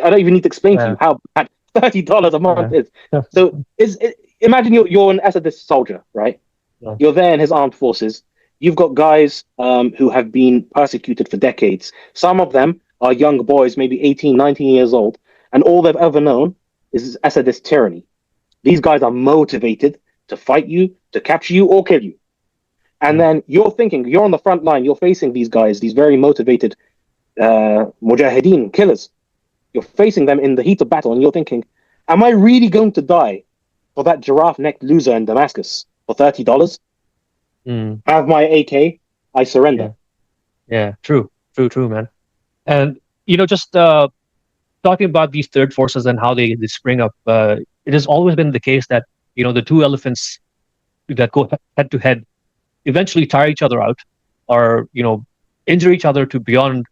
I don't even need to explain to you how bad $30 a month is. So imagine you're an Assadist soldier, right? Yeah. You're there in his armed forces. You've got guys who have been persecuted for decades. Some of them are young boys, maybe 18, 19 years old, and all they've ever known is Assadist tyranny. These guys are motivated to fight you, to capture you, or kill you. And then you're thinking, you're on the front line, you're facing these guys, these very motivated mujahideen killers. You're facing them in the heat of battle, and you're thinking, am I really going to die for that giraffe-necked loser in Damascus for $30? Have my AK, I surrender. Yeah, true, man. And just talking about these third forces and how they spring up, it has always been the case that the two elephants that go head to head eventually tire each other out, or injure each other to beyond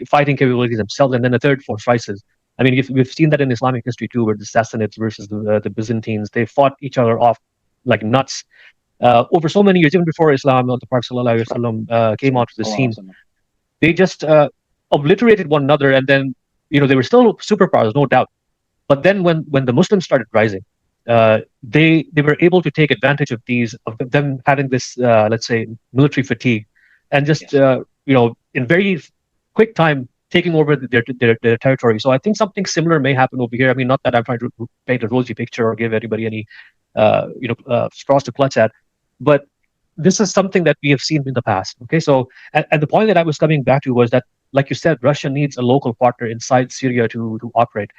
fighting capabilities themselves, and then a third force rises. I mean, we've seen that in Islamic history too, where the Sassanids versus the Byzantines, they fought each other off like nuts over so many years, even before Islam, the Prophet ﷺ came onto the scene. They just obliterated one another, and then they were still superpowers, no doubt. But then when the Muslims started rising, they were able to take advantage of them having this let's say military fatigue, and just in very quick time taking over their territory. So I think something similar may happen over here. I mean, not that I'm trying to paint a rosy picture or give anybody any straws to clutch at, but this is something that we have seen in the past. Okay, so and the point that I was coming back to was that, like you said, Russia needs a local partner inside Syria to operate.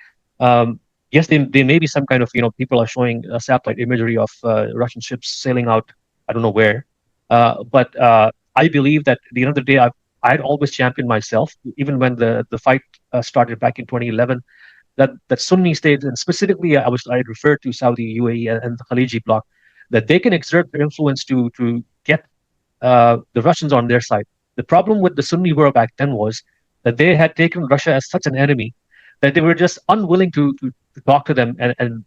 Yes, there may be some kind of, people are showing satellite imagery of Russian ships sailing out, I don't know where. But I believe that at the end of the day, I'd always championed myself, even when the fight started back in 2011, that Sunni states, and specifically I referred to Saudi, UAE, and the Khaliji bloc, that they can exert their influence to get the Russians on their side. The problem with the Sunni world back then was that they had taken Russia as such an enemy that they were just unwilling to talk to them and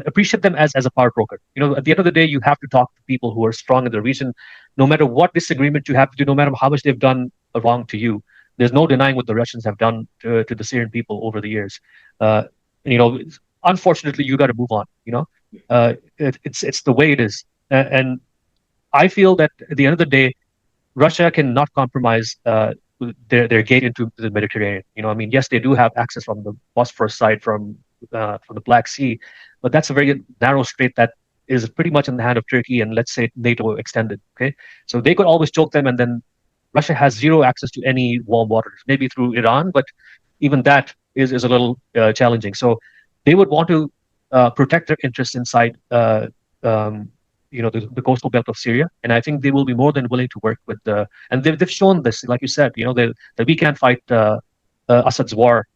appreciate them as a power broker. At the end of the day, you have to talk to people who are strong in the region, no matter what disagreement you have to do, no matter how much they've done wrong to you. There's no denying what the Russians have done to the Syrian people over the years. Unfortunately, you got to move on. It's the way it is, and I feel that at the end of the day, Russia cannot compromise their gate into the Mediterranean. I mean, yes, they do have access from the Bosphorus side, from the Black Sea, but that's a very narrow strait that is pretty much in the hand of Turkey and, let's say, NATO extended. Okay, so they could always choke them, and then Russia has zero access to any warm waters, maybe through Iran, but even that is a little challenging. So they would want to protect their interests inside the coastal belt of Syria, and I think they will be more than willing to work with and they've shown this, like you said, that we can't fight Assad's war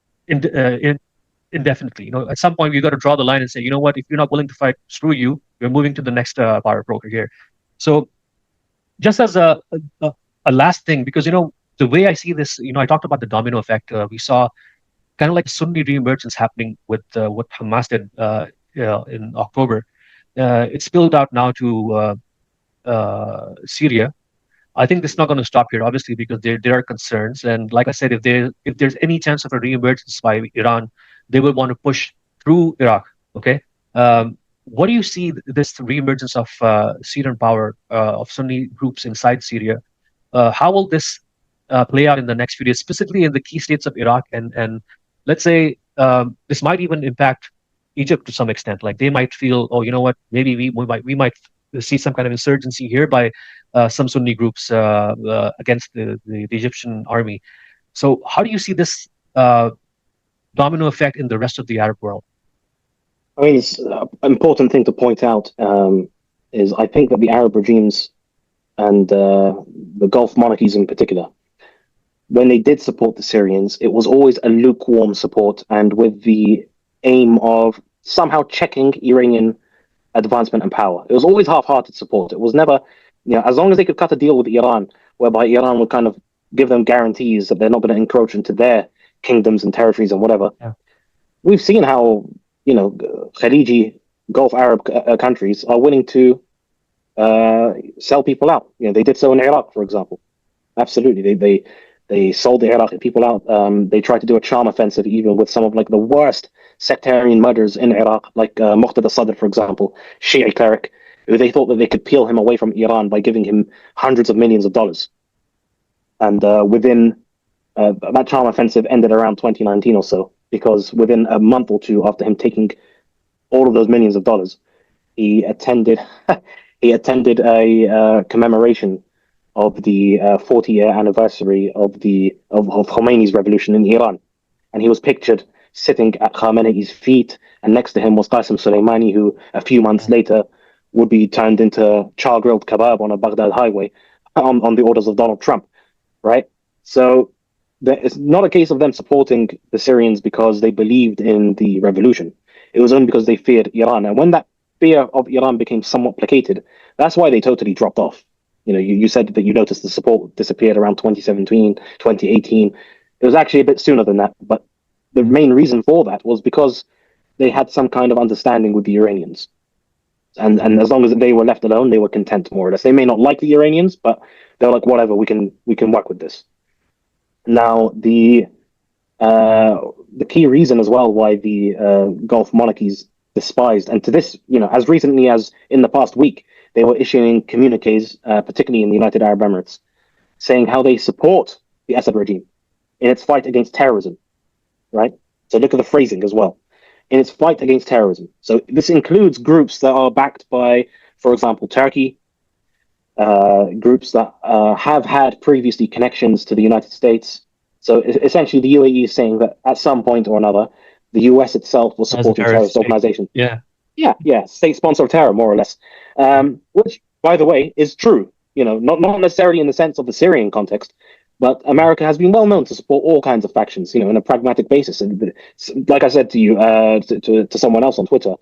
indefinitely. At some point we got to draw the line and say, you know what, if you're not willing to fight, screw you, we're moving to the next power broker here. So just as a last thing, because the way I see this, I talked about the domino effect. We saw kind of like Sunni reemergence happening with what Hamas did in October. It's spilled out now to Syria. I think this is not going to stop here, obviously, because there are concerns. And like I said, if there's any chance of a reemergence by Iran, they will want to push through Iraq. Okay, what do you see this reemergence of Syrian power of Sunni groups inside Syria? How will this play out in the next few days, specifically in the key states of Iraq? And let's say this might even impact Egypt to some extent. Like they might feel, oh, you know what, maybe we might see some kind of insurgency here by some Sunni groups against the Egyptian army. So how do you see this domino effect in the rest of the Arab world? I mean, it's an important thing to point out is I think that the Arab regimes and the Gulf monarchies in particular, when they did support the Syrians, it was always a lukewarm support and with the aim of somehow checking Iranian advancement and power. It was always half-hearted support. It was never, as long as they could cut a deal with Iran, whereby Iran would kind of give them guarantees that they're not going to encroach into their kingdoms and territories and whatever. Yeah. We've seen how, Khaliji Gulf Arab countries are willing to sell people out. They did so in Iraq, for example. Absolutely, they sold the Iraqi people out. They tried to do a charm offensive, even with some of like the worst sectarian murders in Iraq, like Muqtada Sadr, for example, Shi'i cleric, who they thought that they could peel him away from Iran by giving him hundreds of millions of dollars. And within that charm offensive ended around 2019 or so, because within a month or two after him taking all of those millions of dollars, he attended he attended a commemoration of the 40-year anniversary of Khomeini's revolution in Iran, and he was pictured sitting at Khamenei's feet, and next to him was Qasem Soleimani, who a few months later would be turned into char-grilled kebab on a Baghdad highway on the orders of Donald Trump, right? So it's not a case of them supporting the Syrians because they believed in the revolution. It was only because they feared Iran, and when that fear of Iran became somewhat placated, that's why they totally dropped off. You said that you noticed the support disappeared around 2017, 2018. It was actually a bit sooner than that, but the main reason for that was because they had some kind of understanding with the Iranians. And as long as they were left alone, they were content, more or less. They may not like the Iranians, but they're like, whatever, we can work with this. Now, the key reason as well why the Gulf monarchies despised, and to this, as recently as in the past week, they were issuing communiques, particularly in the United Arab Emirates, saying how they support the Assad regime in its fight against terrorism, right? So look at the phrasing as well. In its fight against terrorism. So this includes groups that are backed by, for example, Turkey, groups that have had previously connections to the United States. So essentially, the UAE is saying that at some point or another, the US itself was supporting terrorist organizations. Yeah, state sponsored terror, more or less. Which, by the way, is true. Not necessarily in the sense of the Syrian context, but America has been well known to support all kinds of factions, in a pragmatic basis. And like I said to you, to someone else on Twitter,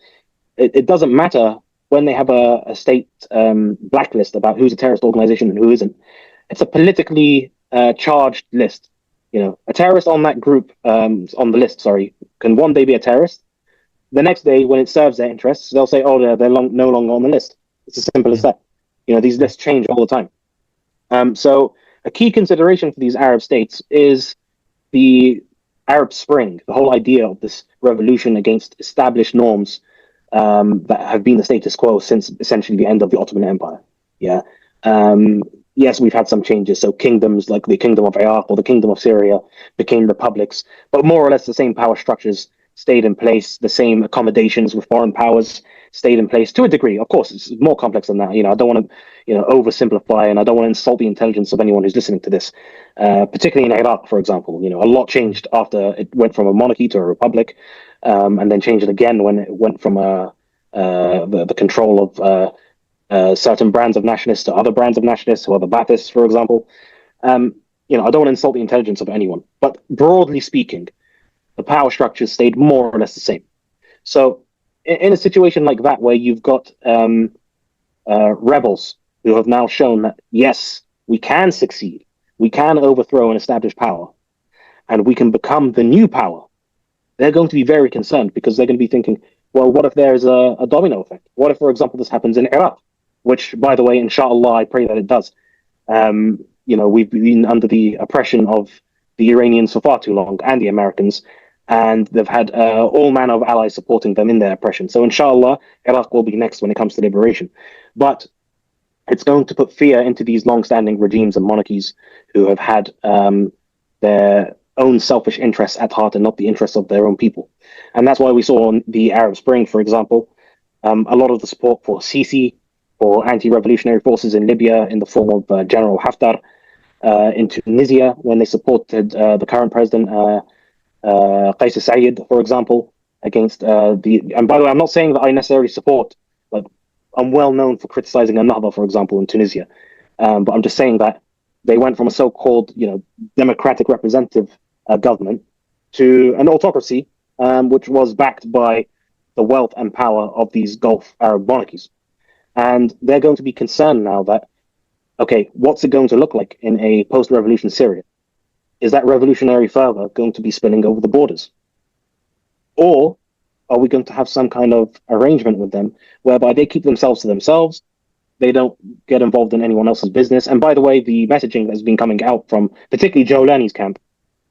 it doesn't matter when they have a state blacklist about who's a terrorist organization and who isn't. It's a politically charged list. A terrorist on that group, on the list, sorry, can one day be a terrorist. The next day, when it serves their interests, they'll say, "Oh, they're no longer on the list." It's as simple as that. These lists change all the time. So a key consideration for these Arab states is the Arab Spring, the whole idea of this revolution against established norms that have been the status quo since essentially the end of the Ottoman Empire. Yeah. Yes, we've had some changes. So kingdoms like the Kingdom of Iraq or the Kingdom of Syria became republics, but more or less the same power structures stayed in place. The same accommodations with foreign powers stayed in place to a degree. Of course, it's more complex than that. I don't want to, oversimplify, and I don't want to insult the intelligence of anyone who's listening to this. Particularly in Iraq, for example, a lot changed after it went from a monarchy to a republic, and then changed again when it went from the control of certain brands of nationalists to other brands of nationalists, who are the Baathists, for example. I don't want to insult the intelligence of anyone, but broadly speaking, the power structures stayed more or less the same. So in a situation like that, where you've got rebels who have now shown that, yes, we can succeed, we can overthrow an established power, and we can become the new power, they're going to be very concerned, because they're going to be thinking, well, what if there's a domino effect? What if, for example, this happens in Iraq? Which, by the way, inshallah, I pray that it does. We've been under the oppression of the Iranians for far too long, and the Americans, and they've had all manner of allies supporting them in their oppression. So inshallah, Iraq will be next when it comes to liberation. But it's going to put fear into these long-standing regimes and monarchies who have had their own selfish interests at heart and not the interests of their own people. And that's why we saw on the Arab Spring, for example, a lot of the support for Sisi, for anti-revolutionary forces in Libya in the form of General Haftar, in Tunisia when they supported the current president, Qais Said, for example, against and by the way, I'm not saying that I necessarily support, but I'm well known for criticizing Ennahda, for example, in Tunisia. But I'm just saying that they went from a so-called, democratic representative government to an autocracy, which was backed by the wealth and power of these Gulf Arab monarchies. And they're going to be concerned now that, okay, what's it going to look like in a post-revolution Syria? Is that revolutionary fervor going to be spilling over the borders? Or are we going to have some kind of arrangement with them whereby they keep themselves to themselves? They don't get involved in anyone else's business. And by the way, the messaging that's been coming out from particularly Jolani's camp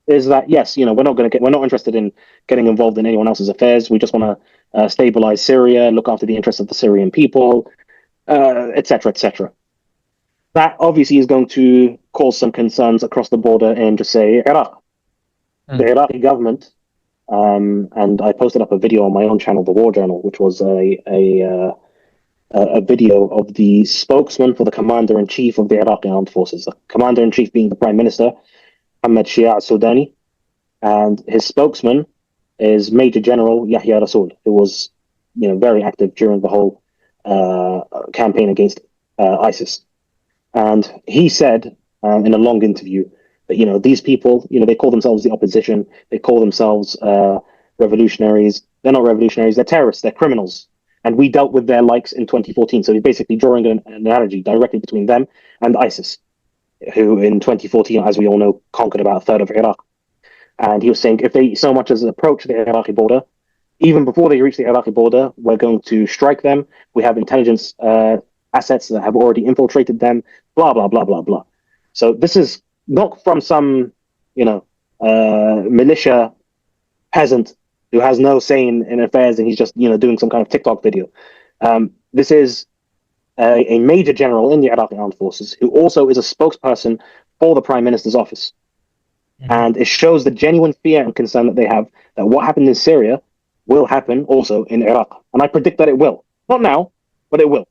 is that yes, we're not interested in getting involved in anyone else's affairs. We just want to stabilize Syria, look after the interests of the Syrian people, etc., etc. That obviously is going to cause some concerns across the border in, just say, Iraq. The Iraqi government, and I posted up a video on my own channel, The War Journal, which was a video of the spokesman for the commander in chief of the Iraqi armed forces. The commander in chief being the prime minister, Ahmed Shia Sudani, and his spokesman is Major General Yahya Rasool, who was, very active during the whole campaign against ISIS. And he said in a long interview that these people, they call themselves the opposition, they call themselves revolutionaries. They're not revolutionaries, they're terrorists, they're criminals. And we dealt with their likes in 2014. So he's basically drawing an analogy directly between them and ISIS, who in 2014, as we all know, conquered about a third of Iraq. And he was saying if they so much as approach the Iraqi border, even before they reach the Iraqi border, we're going to strike them. We have intelligence assets that have already infiltrated them, blah, blah, blah, blah, blah. So this is not from some, militia peasant who has no say in affairs and he's just, doing some kind of TikTok video. This is a major general in the Iraqi armed forces who also is a spokesperson for the prime minister's office. Mm-hmm. And it shows the genuine fear and concern that they have that what happened in Syria will happen also in Iraq. And I predict that it will. Not now, but it will.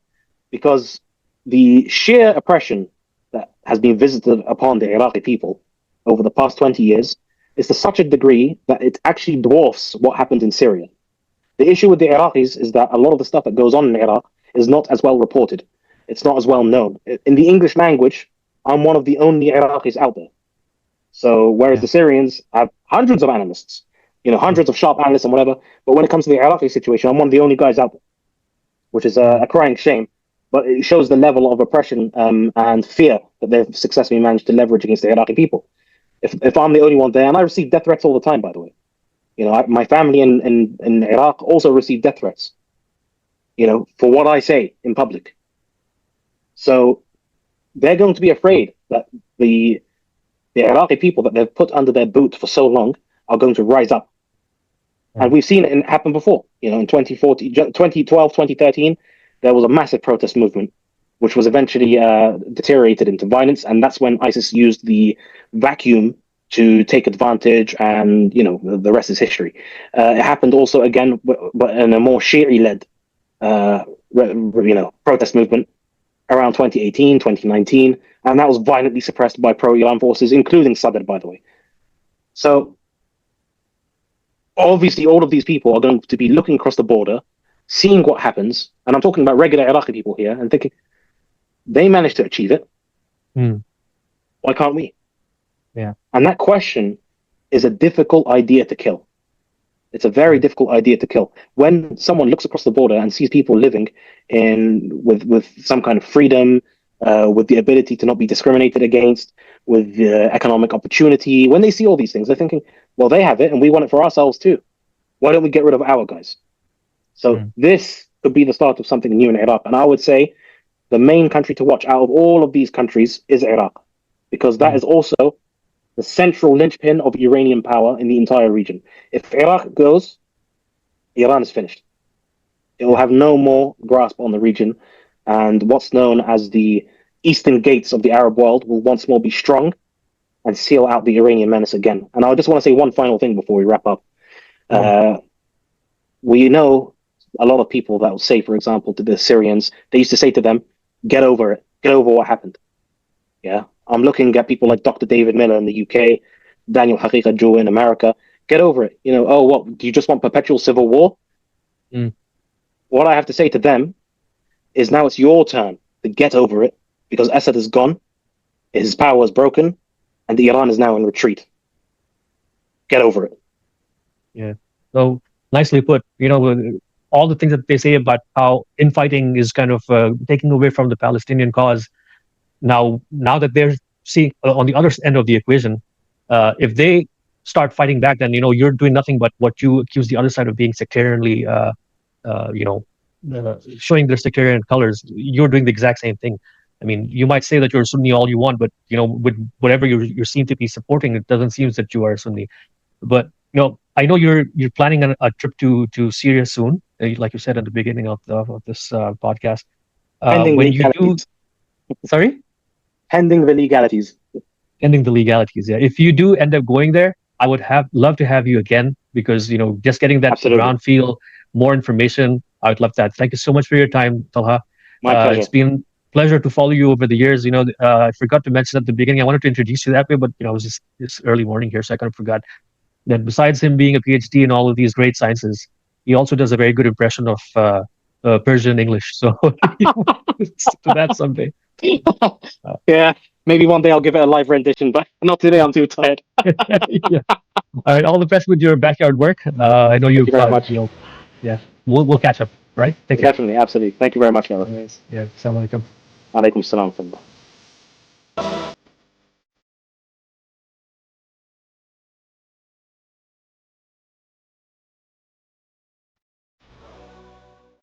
Because the sheer oppression that has been visited upon the Iraqi people over the past 20 years is to such a degree that it actually dwarfs what happened in Syria. The issue with the Iraqis is that a lot of the stuff that goes on in Iraq is not as well reported. It's not as well known. In the English language, I'm one of the only Iraqis out there. So whereas the Syrians have hundreds of analysts, hundreds of sharp analysts and whatever, but when it comes to the Iraqi situation, I'm one of the only guys out there, which is a crying shame. But it shows the level of oppression and fear that they've successfully managed to leverage against the Iraqi people. If I'm the only one there, and I receive death threats all the time, by the way. My family in Iraq also receive death threats, for what I say in public. So they're going to be afraid that the Iraqi people that they've put under their boot for so long are going to rise up. And we've seen it happen before. In 2012, 2013, there was a massive protest movement, which was eventually deteriorated into violence. And that's when ISIS used the vacuum to take advantage, and, the rest is history. It happened also again, but in a more Shi'i-led, protest movement around 2018, 2019. And that was violently suppressed by pro-Iran forces, including Sadr, by the way. So obviously all of these people are going to be looking across the border, seeing what happens, and I'm talking about regular Iraqi people here, and thinking, they managed to achieve it. Why can't we? Yeah. And that question is a difficult idea to kill. It's a very difficult idea to kill. When someone looks across the border and sees people living with some kind of freedom, with the ability to not be discriminated against, with economic opportunity, when they see all these things, they're thinking, well, they have it and we want it for ourselves too. Why don't we get rid of our guys? So this could be the start of something new in Iraq. And I would say the main country to watch out of all of these countries is Iraq, because that is also the central linchpin of Iranian power in the entire region. If Iraq goes, Iran is finished. It will have no more grasp on the region, and what's known as the eastern gates of the Arab world will once more be strong and seal out the Iranian menace again. And I just want to say one final thing before we wrap up. We know a lot of people that will say, for example, to the Syrians, they used to say to them, get over it, get over what happened. Yeah, I'm looking at people like Dr. David Miller in the UK, Daniel Haqiqa Joe in America. Get over it. What, do you just want perpetual civil war? What I have to say to them is now it's your turn to get over it, because Assad is gone, his power is broken, and Iran is now in retreat. Get over it. Yeah. So nicely put. All the things that they say about how infighting is kind of taking away from the Palestinian cause. Now that they're seeing on the other end of the equation, if they start fighting back, then you're doing nothing but what you accuse the other side of being sectarianly, you know, showing their sectarian colors. You're doing the exact same thing. I mean, you might say that you're Sunni all you want, but with whatever you seem to be supporting, it doesn't seem that you are Sunni. But I know you're planning a trip to Syria soon, like you said at the beginning of this podcast. Pending When you do, legalities. sorry, Pending the legalities. ending the legalities. Yeah, if you do end up going there, I would have love to have you again, because just getting that Absolutely. ground feel, more information. I would love that. Thank you so much for your time, Talha. My pleasure. It's been pleasure to follow you over the years. I forgot to mention at the beginning, I wanted to introduce you that way, but it was just this early morning here, so I kind of forgot that besides him being a PhD in all of these great sciences, he also does a very good impression of Persian English. So stick to that someday. Yeah, maybe one day I'll give it a live rendition, but not today. I'm too tired. Yeah. All right. All the best with your backyard work. I know you've you very got, much. yeah. We'll catch up, right? Take care. Definitely, absolutely. Thank you very much, Noah. Yeah. Assalamu alaikum. Alaikum salam.